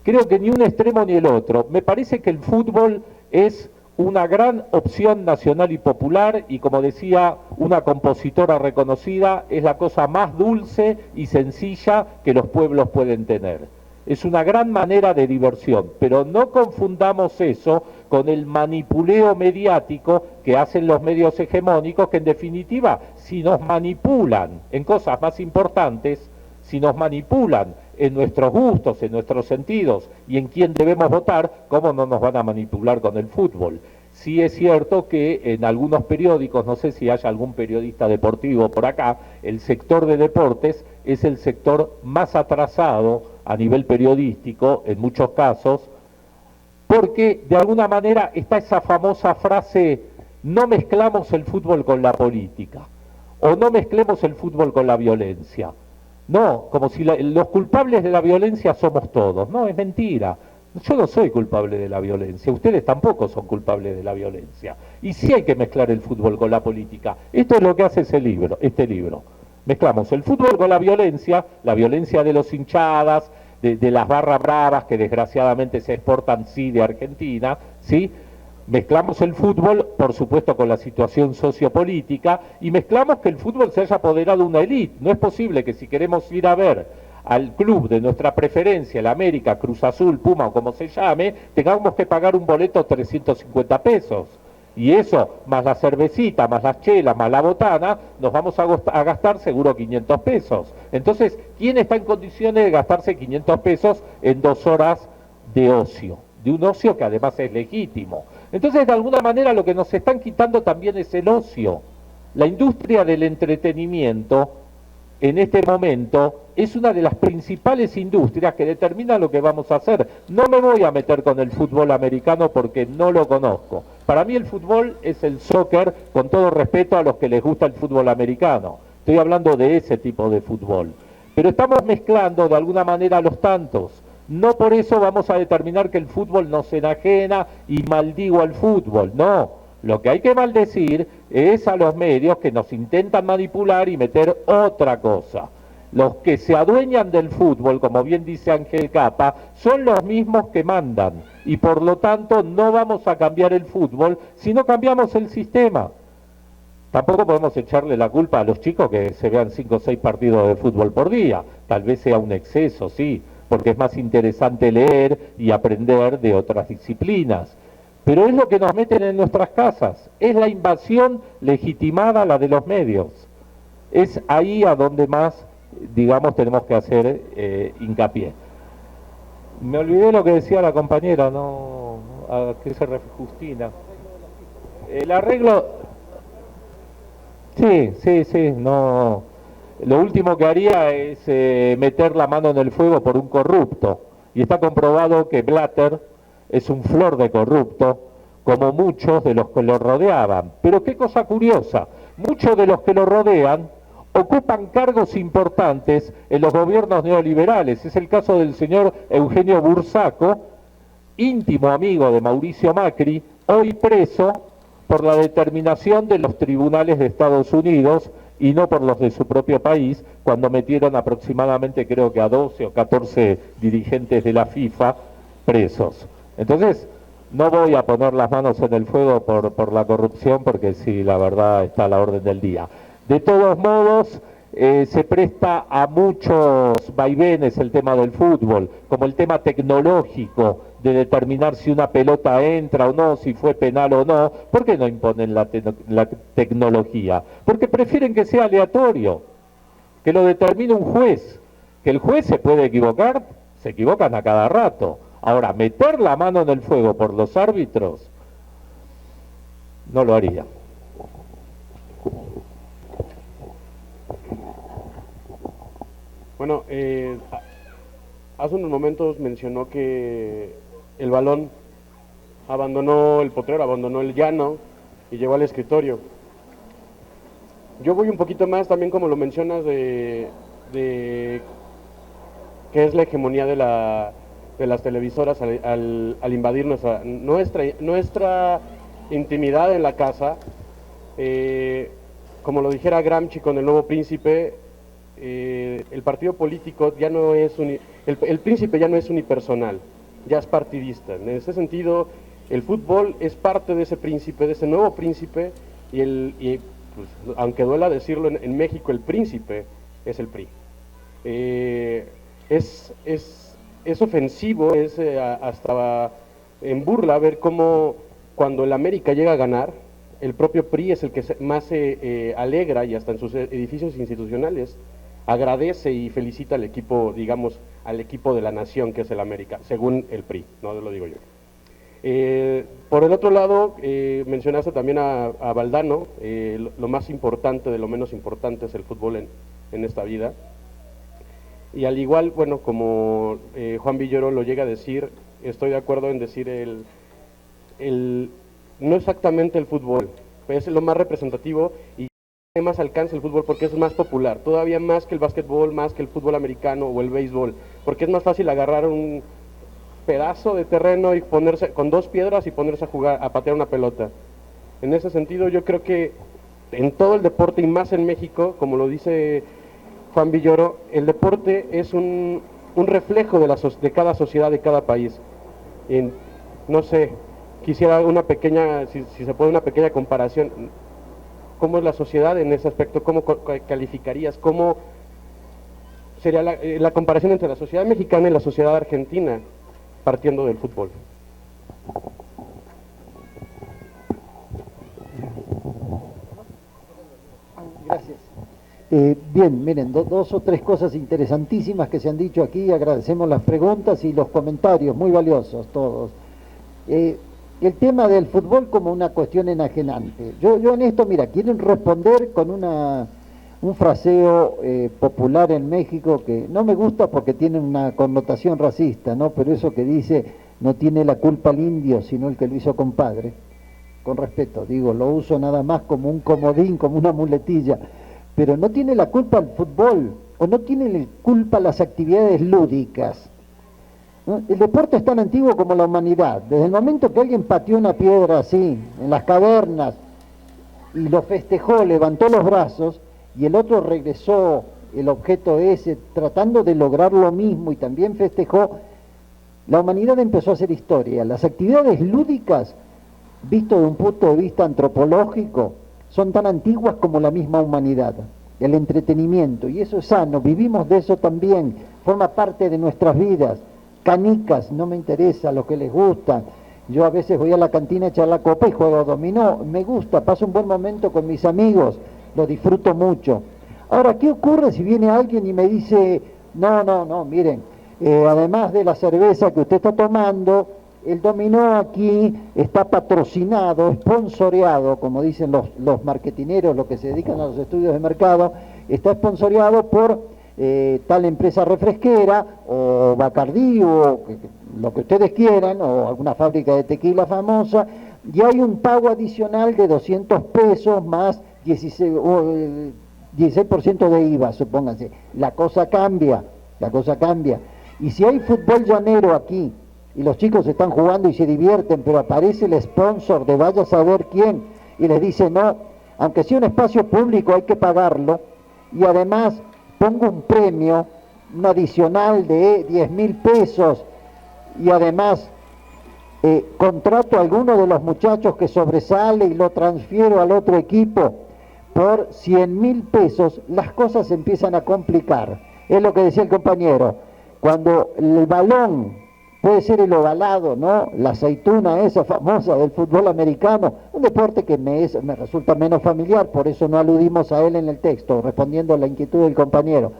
creo que ni un extremo ni el otro. Me parece que el fútbol es una gran opción nacional y popular, y como decía una compositora reconocida, es la cosa más dulce y sencilla que los pueblos pueden tener. Es una gran manera de diversión, pero no confundamos eso con el manipuleo mediático que hacen los medios hegemónicos, que en definitiva, si nos manipulan en cosas más importantes, si nos manipulan en nuestros gustos, en nuestros sentidos y en quién debemos votar, ¿cómo no nos van a manipular con el fútbol? Sí es cierto que en algunos periódicos, no sé si haya algún periodista deportivo por acá, el sector de deportes es el sector más atrasado a nivel periodístico, en muchos casos, porque de alguna manera está esa famosa frase, no mezclamos el fútbol con la política, o no mezclemos el fútbol con la violencia. No, como si los culpables de la violencia somos todos. No, es mentira. Yo no soy culpable de la violencia, ustedes tampoco son culpables de la violencia. Y sí hay que mezclar el fútbol con la política. Esto es lo que hace este libro. Mezclamos el fútbol con la violencia de los hinchadas, de las barras bravas que desgraciadamente se exportan, sí, de Argentina, ¿sí? Mezclamos el fútbol, por supuesto, con la situación sociopolítica, y mezclamos que el fútbol se haya apoderado de una élite. No es posible que si queremos ir a ver al club de nuestra preferencia, el América, Cruz Azul, Puma o como se llame, tengamos que pagar un boleto 350 pesos. Y eso, más la cervecita, más las chelas, más la botana, nos vamos a gastar seguro 500 pesos. Entonces, ¿quién está en condiciones de gastarse 500 pesos en 2 horas de ocio? De un ocio que además es legítimo. Entonces, de alguna manera, lo que nos están quitando también es el ocio. La industria del entretenimiento, en este momento, es una de las principales industrias que determina lo que vamos a hacer. No me voy a meter con el fútbol americano porque no lo conozco. Para mí el fútbol es el soccer, con todo respeto a los que les gusta el fútbol americano. Estoy hablando de ese tipo de fútbol. Pero estamos mezclando de alguna manera los tantos. No por eso vamos a determinar que el fútbol nos enajena y maldigo al fútbol, no. Lo que hay que maldecir es a los medios que nos intentan manipular y meter otra cosa. Los que se adueñan del fútbol, como bien dice Ángel Capa, son los mismos que mandan, y por lo tanto no vamos a cambiar el fútbol si no cambiamos el sistema. Tampoco podemos echarle la culpa a los chicos que se vean 5 o 6 partidos de fútbol por día. Tal vez sea un exceso, sí, porque es más interesante leer y aprender de otras disciplinas. Pero es lo que nos meten en nuestras casas, es la invasión legitimada, la de los medios. Es ahí a donde más, digamos, tenemos que hacer hincapié. Me olvidé lo que decía la compañera, ¿no? ¿A qué se refiere Justina? El arreglo... Sí, no... Lo último que haría es meter la mano en el fuego por un corrupto. Y está comprobado que Blatter es un flor de corrupto, como muchos de los que lo rodeaban. Pero qué cosa curiosa, muchos de los que lo rodean ocupan cargos importantes en los gobiernos neoliberales. Es el caso del señor Eugenio Bursaco, íntimo amigo de Mauricio Macri, hoy preso por la determinación de los tribunales de Estados Unidos y no por los de su propio país, cuando metieron aproximadamente, creo que a 12 o 14 dirigentes de la FIFA presos. Entonces, no voy a poner las manos en el fuego por la corrupción, porque sí, la verdad está a la orden del día. De todos modos, se presta a muchos vaivenes el tema del fútbol, como el tema tecnológico, de determinar si una pelota entra o no, si fue penal o no. ¿Por qué no imponen la tecnología? Porque prefieren que sea aleatorio, que lo determine un juez, que el juez se puede equivocar, se equivocan a cada rato. Ahora, meter la mano en el fuego por los árbitros, no lo haría. Bueno, hace unos momentos mencionó que el balón abandonó el potrero, abandonó el llano y llegó al escritorio. Yo voy un poquito más también, como lo mencionas, de qué es la hegemonía de las televisoras al invadir nuestra intimidad en la casa. Como lo dijera Gramsci con El Nuevo Príncipe, el partido político ya no es el príncipe ya no es unipersonal, ya es partidista. En ese sentido, el fútbol es parte de ese príncipe, de ese nuevo príncipe, y pues, aunque duela decirlo, en México el príncipe es el PRI. Es ofensivo, es hasta en burla ver cómo cuando el América llega a ganar, el propio PRI es el que más se alegra, y hasta en sus edificios institucionales agradece y felicita al equipo, digamos, al equipo de la nación que es el América, según el PRI, no lo digo yo. Por el otro lado, mencionaste también a Valdano. Lo más importante de lo menos importante es el fútbol en esta vida. Y al igual, bueno, como Juan Villoro lo llega a decir, estoy de acuerdo en decir no exactamente el fútbol, es lo más representativo y tiene más alcance el fútbol porque es más popular, todavía más que el básquetbol, más que el fútbol americano o el béisbol, porque es más fácil agarrar un pedazo de terreno y ponerse con 2 piedras y ponerse a jugar, a patear una pelota. En ese sentido, yo creo que en todo el deporte y más en México, como lo dice Juan Villoro, el deporte es un reflejo de cada sociedad, de cada país. No sé, quisiera una pequeña, si se puede, una pequeña comparación. ¿Cómo es la sociedad en ese aspecto? ¿Cómo calificarías? ¿Cómo sería la comparación entre la sociedad mexicana y la sociedad argentina, partiendo del fútbol? Gracias. Bien, miren, 2 o 3 cosas interesantísimas que se han dicho aquí. Agradecemos las preguntas y los comentarios, muy valiosos todos. El tema del fútbol como una cuestión enajenante. Yo en esto, mira, quieren responder con un fraseo popular en México que no me gusta porque tiene una connotación racista, ¿no? Pero eso que dice, no tiene la culpa el indio, sino el que lo hizo compadre. Con respeto, digo, lo uso nada más como un comodín, como una muletilla. Pero no tiene la culpa el fútbol, o no tiene la culpa las actividades lúdicas. ¿No? El deporte es tan antiguo como la humanidad. Desde el momento que alguien pateó una piedra así, en las cavernas, y lo festejó, levantó los brazos, y el otro regresó el objeto ese, tratando de lograr lo mismo, y también festejó, la humanidad empezó a hacer historia. Las actividades lúdicas, visto de un punto de vista antropológico, son tan antiguas como la misma humanidad. El entretenimiento, y eso es sano, vivimos de eso también, forma parte de nuestras vidas. Canicas, no me interesa lo que les gusta. Yo a veces voy a la cantina a echar la copa y juego dominó, me gusta, paso un buen momento con mis amigos, lo disfruto mucho. Ahora, ¿qué ocurre si viene alguien y me dice, no, miren, además de la cerveza que usted está tomando, el dominó aquí está patrocinado, sponsoreado, como dicen los marketineros, los que se dedican a los estudios de mercado, está sponsoreado por tal empresa refresquera, o Bacardí, o lo que ustedes quieran, o alguna fábrica de tequila famosa, y hay un pago adicional de 200 pesos más 16% de IVA, supónganse. La cosa cambia. Y si hay fútbol llanero aquí, y los chicos están jugando y se divierten, pero aparece el sponsor de vaya a saber quién, y les dice, no, aunque sea un espacio público hay que pagarlo, y además pongo un premio, un adicional de 10.000 pesos, y además contrato a alguno de los muchachos que sobresale y lo transfiero al otro equipo por 100.000 pesos, las cosas empiezan a complicar. Es lo que decía el compañero, cuando el balón puede ser el ovalado, ¿no? La aceituna esa famosa del fútbol americano, un deporte que me resulta menos familiar, por eso no aludimos a él en el texto, respondiendo a la inquietud del compañero.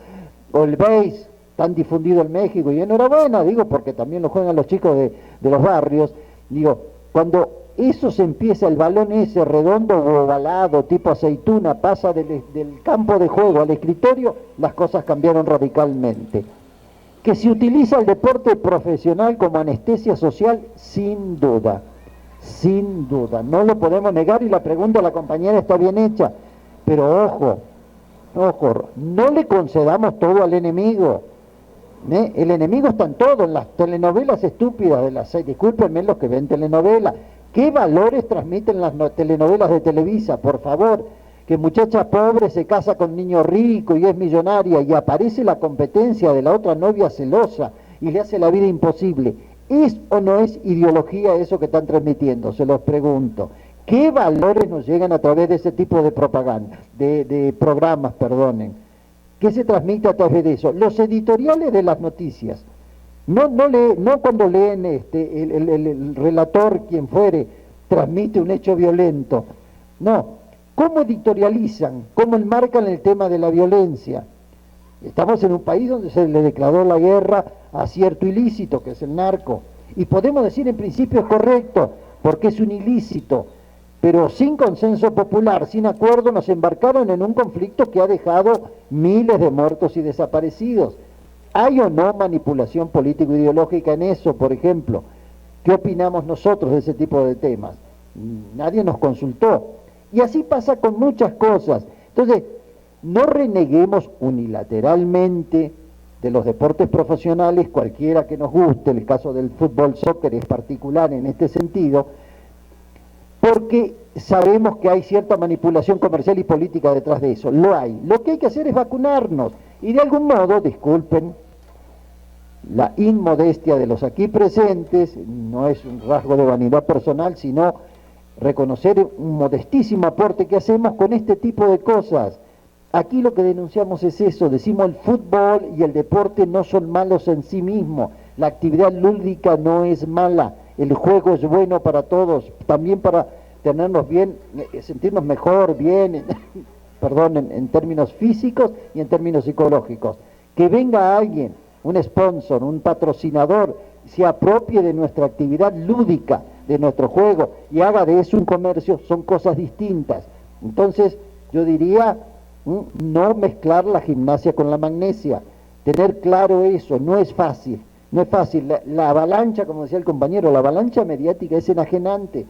O el béis, tan difundido en México, y enhorabuena, digo, porque también lo juegan los chicos de los barrios. Digo, cuando eso se empieza, el balón ese redondo o ovalado, tipo aceituna, pasa del campo de juego al escritorio, las cosas cambiaron radicalmente. Que se utiliza el deporte profesional como anestesia social, sin duda. sin duda, no lo podemos negar y la pregunta de la compañera está bien hecha, pero ojo, no le concedamos todo al enemigo. El enemigo está en todo, en las telenovelas estúpidas de las seis, discúlpenme los que ven telenovelas, ¿qué valores transmiten las telenovelas de Televisa? Por favor, que muchacha pobre se casa con niño rico y es millonaria y aparece la competencia de la otra novia celosa y le hace la vida imposible. ¿Es o no es ideología eso que están transmitiendo? Se los pregunto. ¿Qué valores nos llegan a través de ese tipo de propaganda, de programas, perdonen? ¿Qué se transmite a través de eso? Los editoriales de las noticias. No cuando leen el relator, quien fuere, transmite un hecho violento. No. ¿Cómo editorializan? ¿Cómo enmarcan el tema de la violencia? Estamos en un país donde se le declaró la guerra a cierto ilícito, que es el narco. Y podemos decir en principio es correcto, porque es un ilícito. Pero sin consenso popular, sin acuerdo, nos embarcaron en un conflicto que ha dejado miles de muertos y desaparecidos. ¿Hay o no manipulación político-ideológica en eso, por ejemplo? ¿Qué opinamos nosotros de ese tipo de temas? Nadie nos consultó. Y así pasa con muchas cosas. Entonces, no reneguemos unilateralmente de los deportes profesionales, cualquiera que nos guste, el caso del fútbol, soccer es particular en este sentido, porque sabemos que hay cierta manipulación comercial y política detrás de eso, lo hay. Lo que hay que hacer es vacunarnos y de algún modo, disculpen la inmodestia de los aquí presentes, no es un rasgo de vanidad personal, sino reconocer un modestísimo aporte que hacemos con este tipo de cosas. Aquí lo que denunciamos es eso, decimos el fútbol y el deporte no son malos en sí mismos, la actividad lúdica no es mala, el juego es bueno para todos, también para tenernos bien, sentirnos mejor, bien, perdón, en términos físicos y en términos psicológicos. Que venga alguien, un sponsor, un patrocinador, se apropie de nuestra actividad lúdica, de nuestro juego, y haga de eso un comercio, son cosas distintas. Entonces, yo diría, no mezclar la gimnasia con la magnesia, tener claro eso, no es fácil, no es fácil. La avalancha, como decía el compañero, la avalancha mediática es enajenante.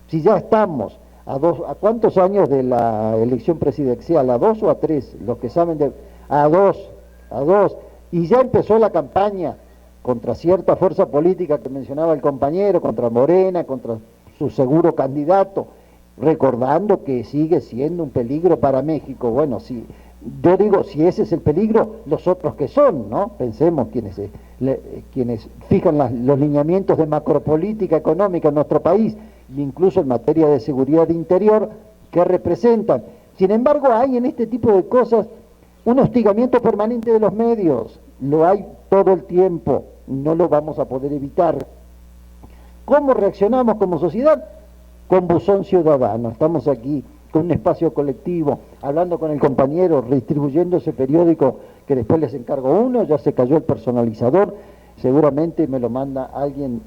Si ya estamos ¿a cuántos años de la elección presidencial? ¿A 2 o a 3? Los que saben a dos, y ya empezó la campaña contra cierta fuerza política que mencionaba el compañero, contra Morena, contra su seguro candidato, recordando que sigue siendo un peligro para México. Bueno, si yo digo, si ese es el peligro, los otros que son, ¿no? Pensemos quienes fijan los lineamientos de macropolítica económica en nuestro país, e incluso en materia de seguridad interior, que representan. Sin embargo, hay en este tipo de cosas un hostigamiento permanente de los medios, lo hay todo el tiempo, no lo vamos a poder evitar. ¿Cómo reaccionamos como sociedad? Con Buzón Ciudadano, estamos aquí con un espacio colectivo, hablando con el compañero, redistribuyendo ese periódico que después les encargo uno, ya se cayó el personalizador, seguramente me lo manda alguien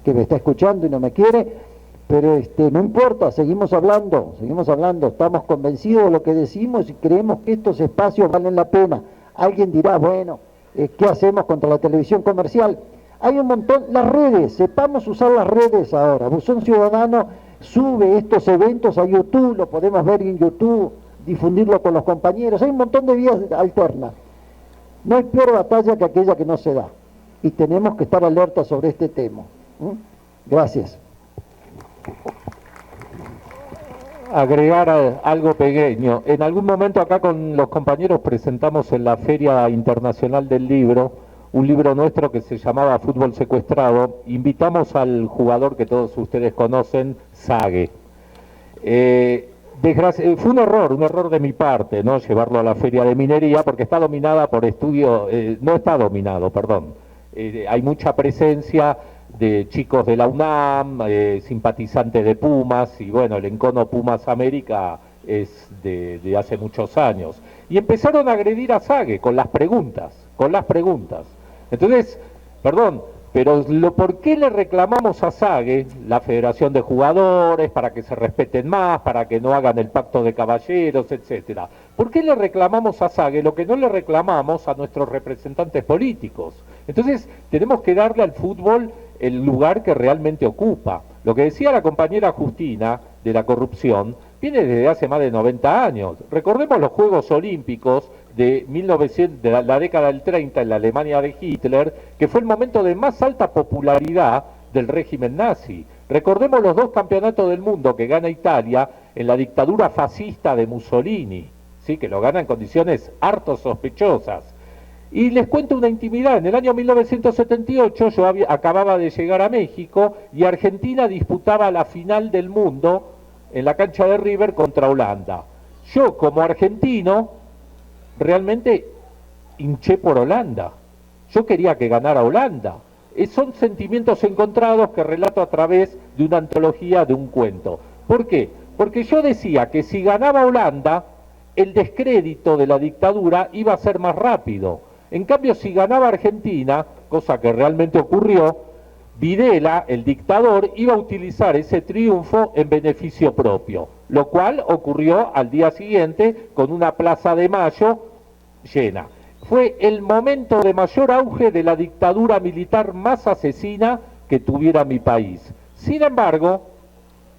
que me está escuchando y no me quiere, pero no importa, seguimos hablando, estamos convencidos de lo que decimos y creemos que estos espacios valen la pena. Alguien dirá, bueno, ¿qué hacemos contra la televisión comercial? Hay un montón, las redes, sepamos usar las redes ahora. Buzón Ciudadano sube estos eventos a YouTube, lo podemos ver en YouTube, difundirlo con los compañeros, hay un montón de vías alternas. No hay peor batalla que aquella que no se da, y tenemos que estar alertas sobre este tema. Gracias. Agregar algo pequeño. En algún momento acá con los compañeros presentamos en la Feria Internacional del Libro un libro nuestro que se llamaba Fútbol Secuestrado. Invitamos al jugador que todos ustedes conocen, Sague. Fue un error de mi parte, ¿no?, llevarlo a la Feria de Minería, porque está dominada por no está dominado, perdón. Hay mucha presencia de chicos de la UNAM, simpatizantes de Pumas, y bueno, el encono Pumas América es de hace muchos años. Y empezaron a agredir a Sague con las preguntas. Entonces, perdón, pero ¿por qué le reclamamos a Sague, la Federación de Jugadores, para que se respeten más, para que no hagan el pacto de caballeros, etcétera? ¿Por qué le reclamamos a Sague lo que no le reclamamos a nuestros representantes políticos? Entonces, tenemos que darle al fútbol el lugar que realmente ocupa. Lo que decía la compañera Justina de la corrupción viene desde hace más de 90 años. Recordemos los Juegos Olímpicos de la década del 30 en la Alemania de Hitler, que fue el momento de más alta popularidad del régimen nazi. Recordemos los 2 campeonatos del mundo que gana Italia en la dictadura fascista de Mussolini, ¿sí? Que lo gana en condiciones harto sospechosas. Y les cuento una intimidad, en el año 1978 yo acababa de llegar a México y Argentina disputaba la final del mundo en la cancha de River contra Holanda. Yo como argentino realmente hinché por Holanda, yo quería que ganara Holanda. Son sentimientos encontrados que relato a través de una antología, de un cuento. ¿Por qué? Porque yo decía que si ganaba Holanda, el descrédito de la dictadura iba a ser más rápido. En cambio, si ganaba Argentina, cosa que realmente ocurrió, Videla, el dictador, iba a utilizar ese triunfo en beneficio propio, lo cual ocurrió al día siguiente con una Plaza de Mayo llena. Fue el momento de mayor auge de la dictadura militar más asesina que tuviera mi país. Sin embargo,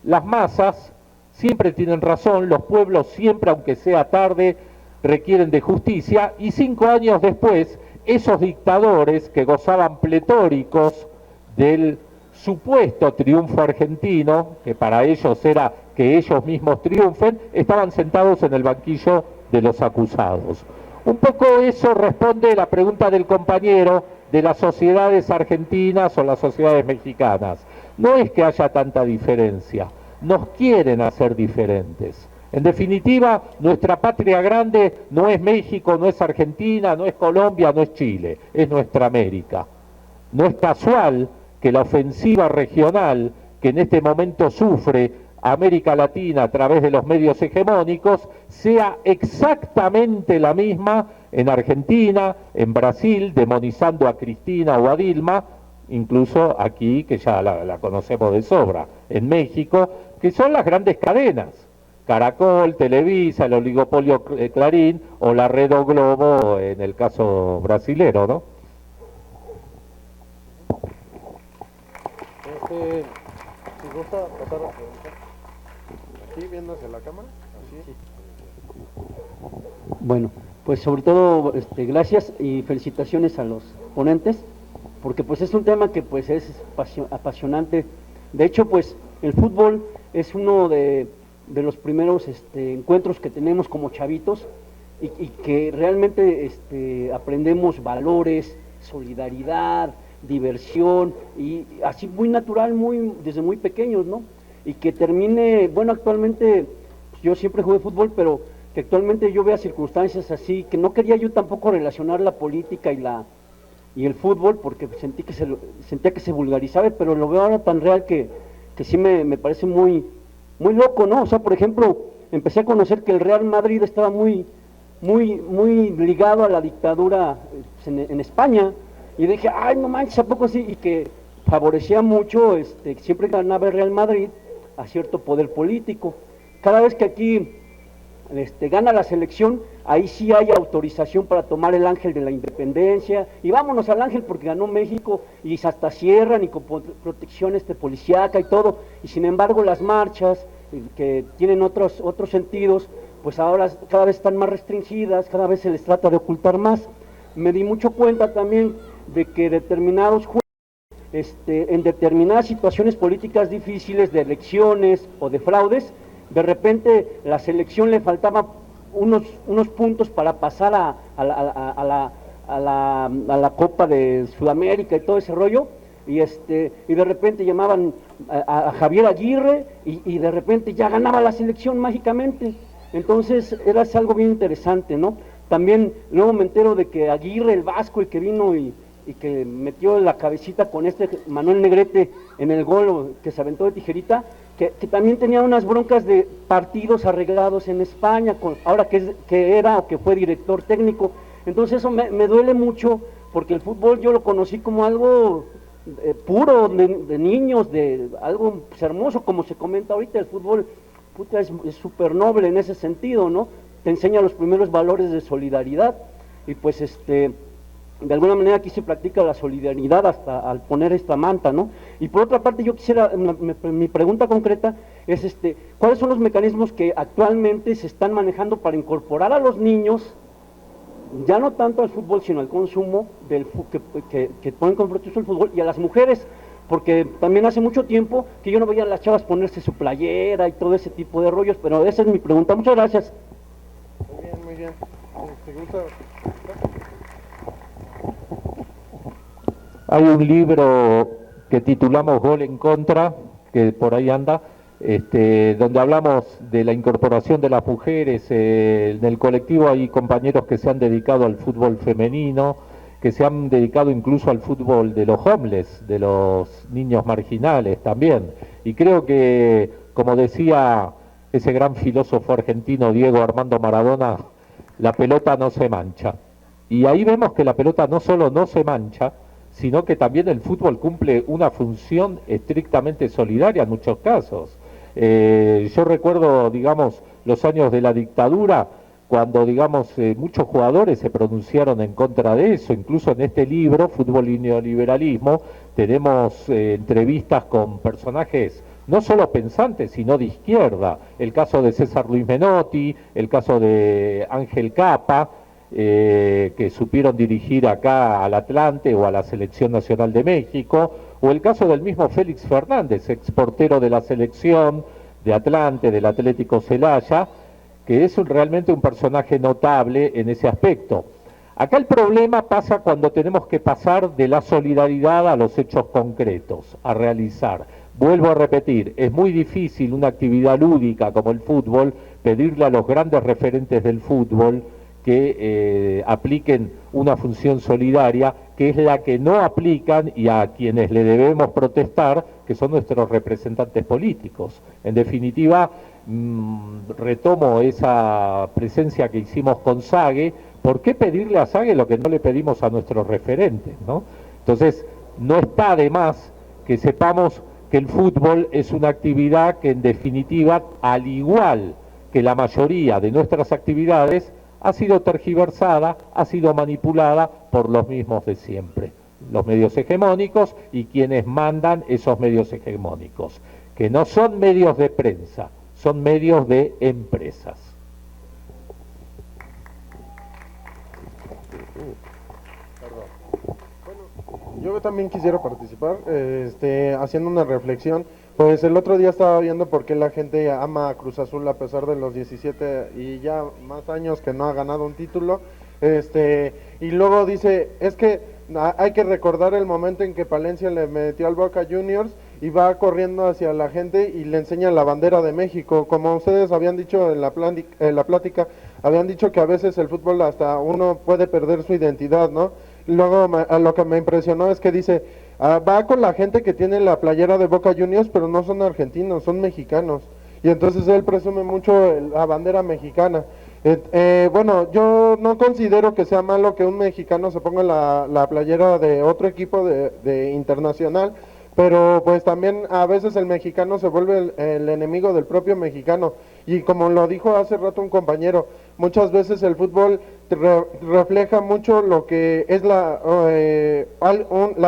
las masas siempre tienen razón, los pueblos siempre, aunque sea tarde, requieren de justicia, y 5 años después, esos dictadores que gozaban pletóricos del supuesto triunfo argentino, que para ellos era que ellos mismos triunfen, estaban sentados en el banquillo de los acusados. Un poco eso responde la pregunta del compañero de las sociedades argentinas o las sociedades mexicanas. No es que haya tanta diferencia, nos quieren hacer diferentes. En definitiva, nuestra patria grande no es México, no es Argentina, no es Colombia, no es Chile, es nuestra América. No es casual que la ofensiva regional que en este momento sufre América Latina a través de los medios hegemónicos sea exactamente la misma en Argentina, en Brasil, demonizando a Cristina o a Dilma, incluso aquí, que ya la conocemos de sobra, en México, que son las grandes cadenas. Caracol, Televisa, el oligopolio Clarín o la Red O Globo en el caso brasilero, ¿no? Si gusta pasar a preguntar. Aquí viendo hacia la cámara, así. Bueno, pues sobre todo gracias y felicitaciones a los ponentes, porque pues es un tema que pues es apasionante. De hecho, pues el fútbol es uno de los primeros encuentros que tenemos como chavitos y que realmente aprendemos valores, solidaridad, diversión y así muy natural, desde muy pequeños, ¿no? Y que termine, bueno, actualmente pues, yo siempre jugué fútbol, pero que actualmente yo vea circunstancias así, que no quería yo tampoco relacionar la política y el fútbol, porque sentía que se vulgarizaba, pero lo veo ahora tan real que sí me parece muy loco, ¿no? O sea, por ejemplo, empecé a conocer que el Real Madrid estaba muy ligado a la dictadura en España, y dije, ay, no manches, ¿a poco así? Y que favorecía mucho, siempre ganaba el Real Madrid a cierto poder político. Cada vez que aquí gana la selección, ahí sí hay autorización para tomar el ángel de la independencia, y vámonos al ángel porque ganó México, y hasta cierran y con protección policíaca y todo, y sin embargo las marchas, que tienen otros sentidos, pues ahora cada vez están más restringidas, cada vez se les trata de ocultar más. Me di mucho cuenta también de que determinados jueces, en determinadas situaciones políticas difíciles, de elecciones o de fraudes, de repente la selección le faltaba unos puntos para pasar a la Copa de Sudamérica y todo ese rollo, y de repente llamaban a Javier Aguirre y de repente ya ganaba la selección mágicamente. Entonces era algo bien interesante, ¿no? También luego me entero de que Aguirre, el vasco, el que vino y que metió la cabecita con Manuel Negrete en el gol que se aventó de tijerita, que también tenía unas broncas de partidos arreglados en España, ahora que era o que fue director técnico. Entonces eso me duele mucho, porque el fútbol yo lo conocí como algo puro, de niños, de algo pues, hermoso, como se comenta ahorita, el fútbol puta, es súper noble en ese sentido, ¿no? Te enseña los primeros valores de solidaridad, y pues de alguna manera aquí se practica la solidaridad hasta al poner esta manta, ¿no? Y por otra parte, yo quisiera, mi pregunta concreta es, ¿cuáles son los mecanismos que actualmente se están manejando para incorporar a los niños, ya no tanto al fútbol, sino al consumo que ponen con pretexto el fútbol, y a las mujeres? Porque también hace mucho tiempo que yo no veía a las chavas ponerse su playera y todo ese tipo de rollos, pero esa es mi pregunta. Muchas gracias. Muy bien, muy bien. ¿Te gusta? Hay un libro que titulamos Gol en Contra, que por ahí anda, donde hablamos de la incorporación de las mujeres. En el colectivo hay compañeros que se han dedicado al fútbol femenino, que se han dedicado incluso al fútbol de los homeless, de los niños marginales también. Y creo que, como decía ese gran filósofo argentino Diego Armando Maradona, la pelota no se mancha. Y ahí vemos que la pelota no solo no se mancha, sino que también el fútbol cumple una función estrictamente solidaria en muchos casos. Yo recuerdo, digamos, los años de la dictadura, cuando, digamos, muchos jugadores se pronunciaron en contra de eso. Incluso en este libro, Fútbol y Neoliberalismo, tenemos entrevistas con personajes no solo pensantes, sino de izquierda. El caso de César Luis Menotti, el caso de Ángel Capa, que supieron dirigir acá al Atlante o a la Selección Nacional de México, o el caso del mismo Félix Fernández, exportero de la selección de Atlante, del Atlético Celaya, que es realmente un personaje notable en ese aspecto. Acá el problema pasa cuando tenemos que pasar de la solidaridad a los hechos concretos, a realizar. Vuelvo a repetir, es muy difícil una actividad lúdica como el fútbol, pedirle a los grandes referentes del fútbol que apliquen una función solidaria, que es la que no aplican y a quienes le debemos protestar, que son nuestros representantes políticos. En definitiva, retomo esa presencia que hicimos con Sague. ¿Por qué pedirle a Sague lo que no le pedimos a nuestros referentes, ¿no? Entonces, no está de más que sepamos que el fútbol es una actividad que, en definitiva, al igual que la mayoría de nuestras actividades, ha sido tergiversada, ha sido manipulada por los mismos de siempre, los medios hegemónicos y quienes mandan esos medios hegemónicos, que no son medios de prensa, son medios de empresas. Bueno, yo también quisiera participar, haciendo una reflexión. Pues el otro día estaba viendo por qué la gente ama a Cruz Azul a pesar de los 17 y ya más años que no ha ganado un título. Y luego dice, es que hay que recordar el momento en que Palencia le metió al Boca Juniors y va corriendo hacia la gente y le enseña la bandera de México. Como ustedes habían dicho en la plática, habían dicho que a veces el fútbol hasta uno puede perder su identidad, ¿no? Luego lo que me impresionó es que dice, va con la gente que tiene la playera de Boca Juniors, pero no son argentinos, son mexicanos. Y entonces él presume mucho la bandera mexicana. Bueno, yo no considero que sea malo que un mexicano se ponga la playera de otro equipo de internacional, pero pues también a veces el mexicano se vuelve el enemigo del propio mexicano. Y como lo dijo hace rato un compañero, muchas veces el fútbol refleja mucho lo que es la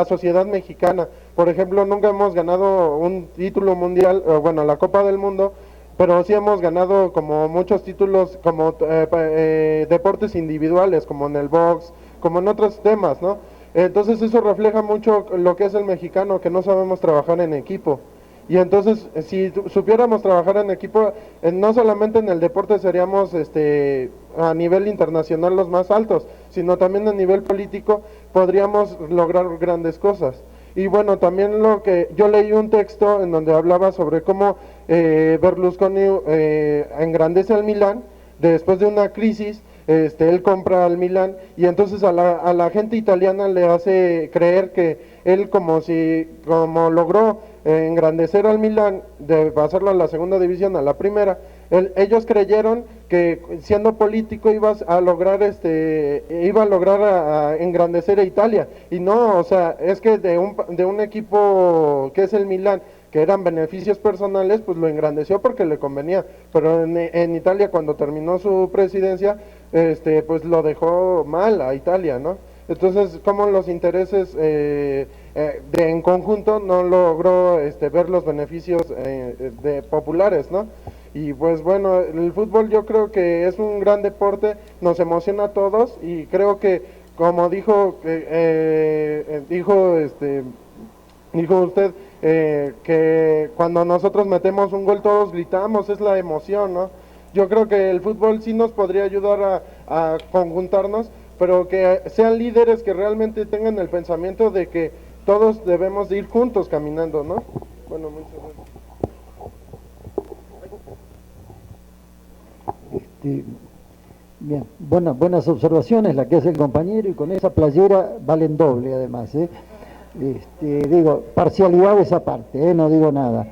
sociedad mexicana. Por ejemplo, nunca hemos ganado un título mundial, bueno, la Copa del Mundo, pero sí hemos ganado como muchos títulos como deportes individuales, como en el box, como en otros temas, ¿no? Entonces eso refleja mucho lo que es el mexicano, que no sabemos trabajar en equipo. Y entonces, si supiéramos trabajar en equipo, no solamente en el deporte seríamos a nivel internacional los más altos, sino también a nivel político podríamos lograr grandes cosas. Y bueno, también lo que yo leí un texto en donde hablaba sobre cómo Berlusconi engrandece al Milán después de una crisis. Él compra al Milán y entonces a la gente italiana le hace creer que él como logró engrandecer al Milán, de pasarlo a la segunda división a la primera, ellos creyeron que siendo político iba a lograr a engrandecer a Italia, y no, o sea, es que de un equipo que es el Milán, que eran beneficios personales, pues lo engrandeció porque le convenía, pero en Italia cuando terminó su presidencia, pues lo dejó mal a Italia, ¿no? Entonces, como los intereses en conjunto no logró ver los beneficios populares, ¿no? Y pues bueno, el fútbol yo creo que es un gran deporte, nos emociona a todos y creo que, como dijo usted, que cuando nosotros metemos un gol todos gritamos, es la emoción, ¿no? Yo creo que el fútbol sí nos podría ayudar a conjuntarnos, pero que sean líderes que realmente tengan el pensamiento de que todos debemos de ir juntos caminando, ¿no? Bueno, muchas gracias. Bien, buenas observaciones la que hace el compañero, y con esa playera valen doble además, ¿eh? Digo, parcialidades aparte, no digo nada,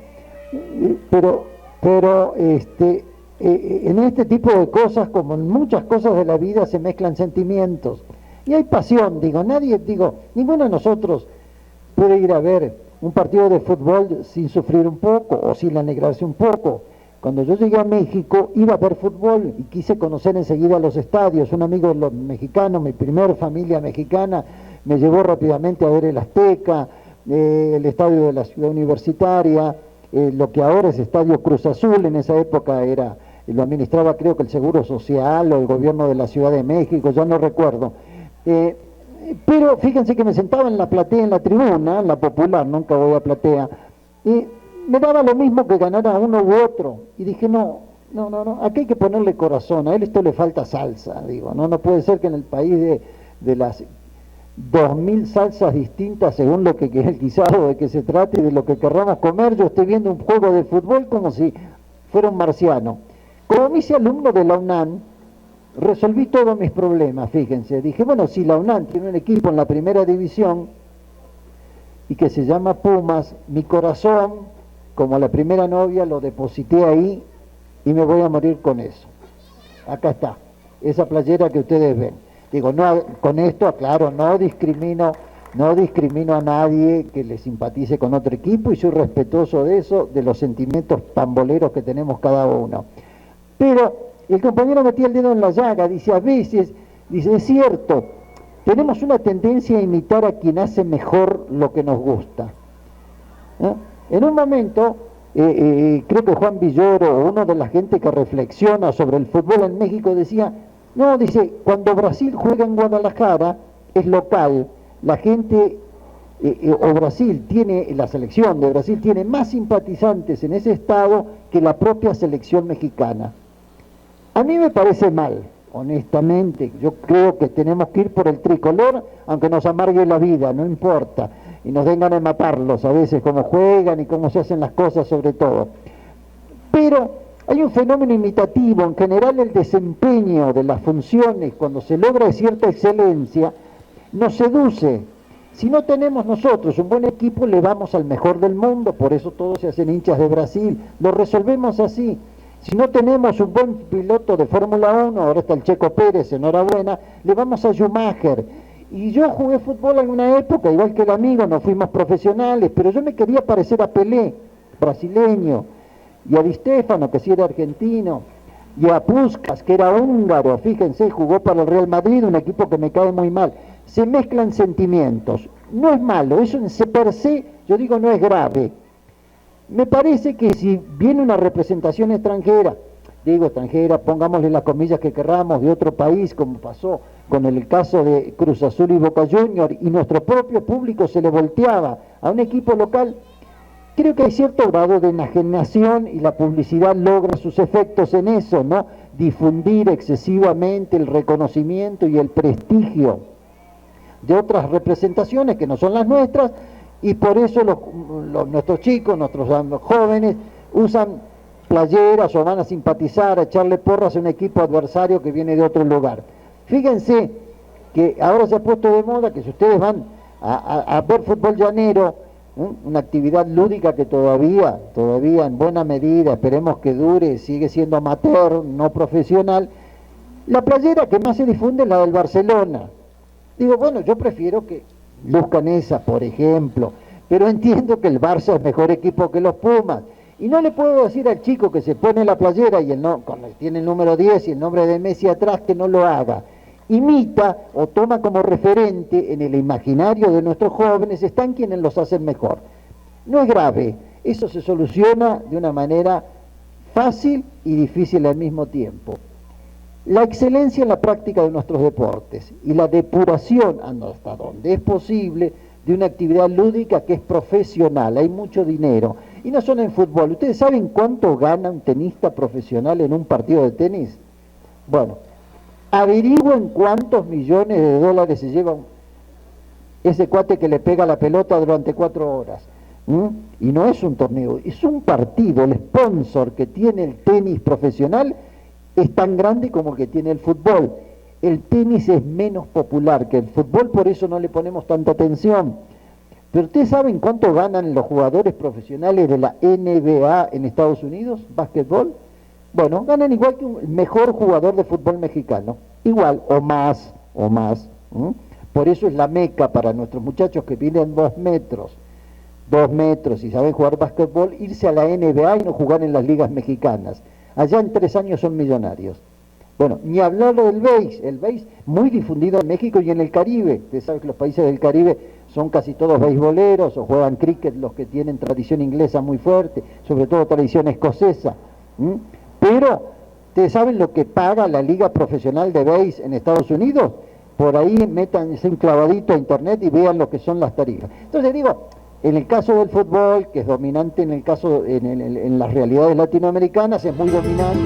pero en este tipo de cosas, como en muchas cosas de la vida, se mezclan sentimientos y hay pasión. Ninguno de nosotros puede ir a ver un partido de fútbol sin sufrir un poco o sin alegrarse un poco. Cuando yo llegué a México iba a ver fútbol y quise conocer enseguida los estadios. Un amigo mexicano, mi primer familia mexicana, me llevó rápidamente a ver el Azteca, el estadio de la Ciudad Universitaria, lo que ahora es Estadio Cruz Azul. En esa época lo administraba creo que el Seguro Social o el gobierno de la Ciudad de México, ya no recuerdo. Pero fíjense que me sentaba en la platea, en la tribuna, en la popular, nunca voy a platea, y me daba lo mismo que ganara uno u otro. Y dije, no, aquí hay que ponerle corazón, a él esto le falta salsa, no puede ser que en el país de las 2000 salsas distintas según lo que el guisado de que se trate y de lo que querramos comer, yo estoy viendo un juego de fútbol como si fuera un marciano. Como me hice alumno de la UNAM, resolví todos mis problemas, fíjense. Dije, bueno, si la UNAM tiene un equipo en la primera división y que se llama Pumas, mi corazón, como la primera novia, lo deposité ahí y me voy a morir con eso. Acá está, esa playera que ustedes ven. No, con esto, aclaro, no discrimino a nadie que le simpatice con otro equipo y soy respetuoso de eso, de los sentimientos pamboleros que tenemos cada uno. Pero el compañero metía el dedo en la llaga, dice, a veces, es cierto, tenemos una tendencia a imitar a quien hace mejor lo que nos gusta. En un momento, creo que Juan Villoro, uno de la gente que reflexiona sobre el fútbol en México, decía, cuando Brasil juega en Guadalajara, es local, la gente, la selección de Brasil tiene más simpatizantes en ese estado que la propia selección mexicana. A mí me parece mal, honestamente. Yo creo que tenemos que ir por el tricolor, aunque nos amargue la vida, no importa, y nos den ganas de matarlos a veces, cómo juegan y cómo se hacen las cosas sobre todo. Pero hay un fenómeno imitativo, en general el desempeño de las funciones, cuando se logra cierta excelencia, nos seduce. Si no tenemos nosotros un buen equipo, le vamos al mejor del mundo, por eso todos se hacen hinchas de Brasil, lo resolvemos así. Si no tenemos un buen piloto de Fórmula 1, ahora está el Checo Pérez, enhorabuena, le vamos a Schumacher. Y yo jugué fútbol en una época, igual que el amigo, no fuimos profesionales, pero yo me quería parecer a Pelé, brasileño, y a Di Stéfano, que sí era argentino, y a Puskás, que era húngaro, fíjense, jugó para el Real Madrid, un equipo que me cae muy mal. Se mezclan sentimientos, no es malo, eso en per se, yo digo, no es grave. Me parece que si viene una representación extranjera, pongámosle las comillas que querramos, de otro país, como pasó con el caso de Cruz Azul y Boca Juniors, y nuestro propio público se le volteaba a un equipo local, creo que hay cierto grado de enajenación y la publicidad logra sus efectos en eso, ¿no? Difundir excesivamente el reconocimiento y el prestigio de otras representaciones que no son las nuestras, y por eso nuestros chicos, nuestros jóvenes usan playeras o van a simpatizar, a echarle porras a un equipo adversario que viene de otro lugar. Fíjense que ahora se ha puesto de moda que si ustedes van a ver fútbol llanero, una actividad lúdica que todavía en buena medida, esperemos que dure, sigue siendo amateur, no profesional, la playera que más se difunde es la del Barcelona. Yo prefiero que luzcan esa, por ejemplo, pero entiendo que el Barça es mejor equipo que los Pumas, y no le puedo decir al chico que se pone la playera y tiene el número 10 y el nombre de Messi atrás, que no lo haga. imita o toma como referente en el imaginario de nuestros jóvenes, están quienes los hacen mejor. No es grave, eso se soluciona de una manera fácil y difícil al mismo tiempo. La excelencia en la práctica de nuestros deportes y la depuración, hasta donde es posible, de una actividad lúdica que es profesional, hay mucho dinero, y no solo en fútbol. ¿Ustedes saben cuánto gana un tenista profesional en un partido de tenis? Bueno, averigüen cuántos millones de dólares se lleva ese cuate que le pega la pelota durante 4 horas. Y no es un torneo, es un partido. El sponsor que tiene el tenis profesional es tan grande como el que tiene el fútbol. El tenis es menos popular que el fútbol, por eso no le ponemos tanta atención. Pero ¿ustedes saben cuánto ganan los jugadores profesionales de la NBA en Estados Unidos, básquetbol? Bueno, ganan igual que un mejor jugador de fútbol mexicano, igual o más. Por eso es la meca para nuestros muchachos que piden 2 metros y saben jugar básquetbol, irse a la NBA y no jugar en las ligas mexicanas. Allá en 3 años son millonarios. Bueno, ni hablar del béis, el béis muy difundido en México y en el Caribe. Ustedes saben que los países del Caribe son casi todos beisboleros o juegan cricket los que tienen tradición inglesa muy fuerte, sobre todo tradición escocesa. Pero, ¿ustedes saben lo que paga la Liga Profesional de Béis en Estados Unidos? Por ahí métanse un clavadito a internet y vean lo que son las tarifas. Entonces digo, en el caso del fútbol, que es dominante en las realidades latinoamericanas, es muy dominante.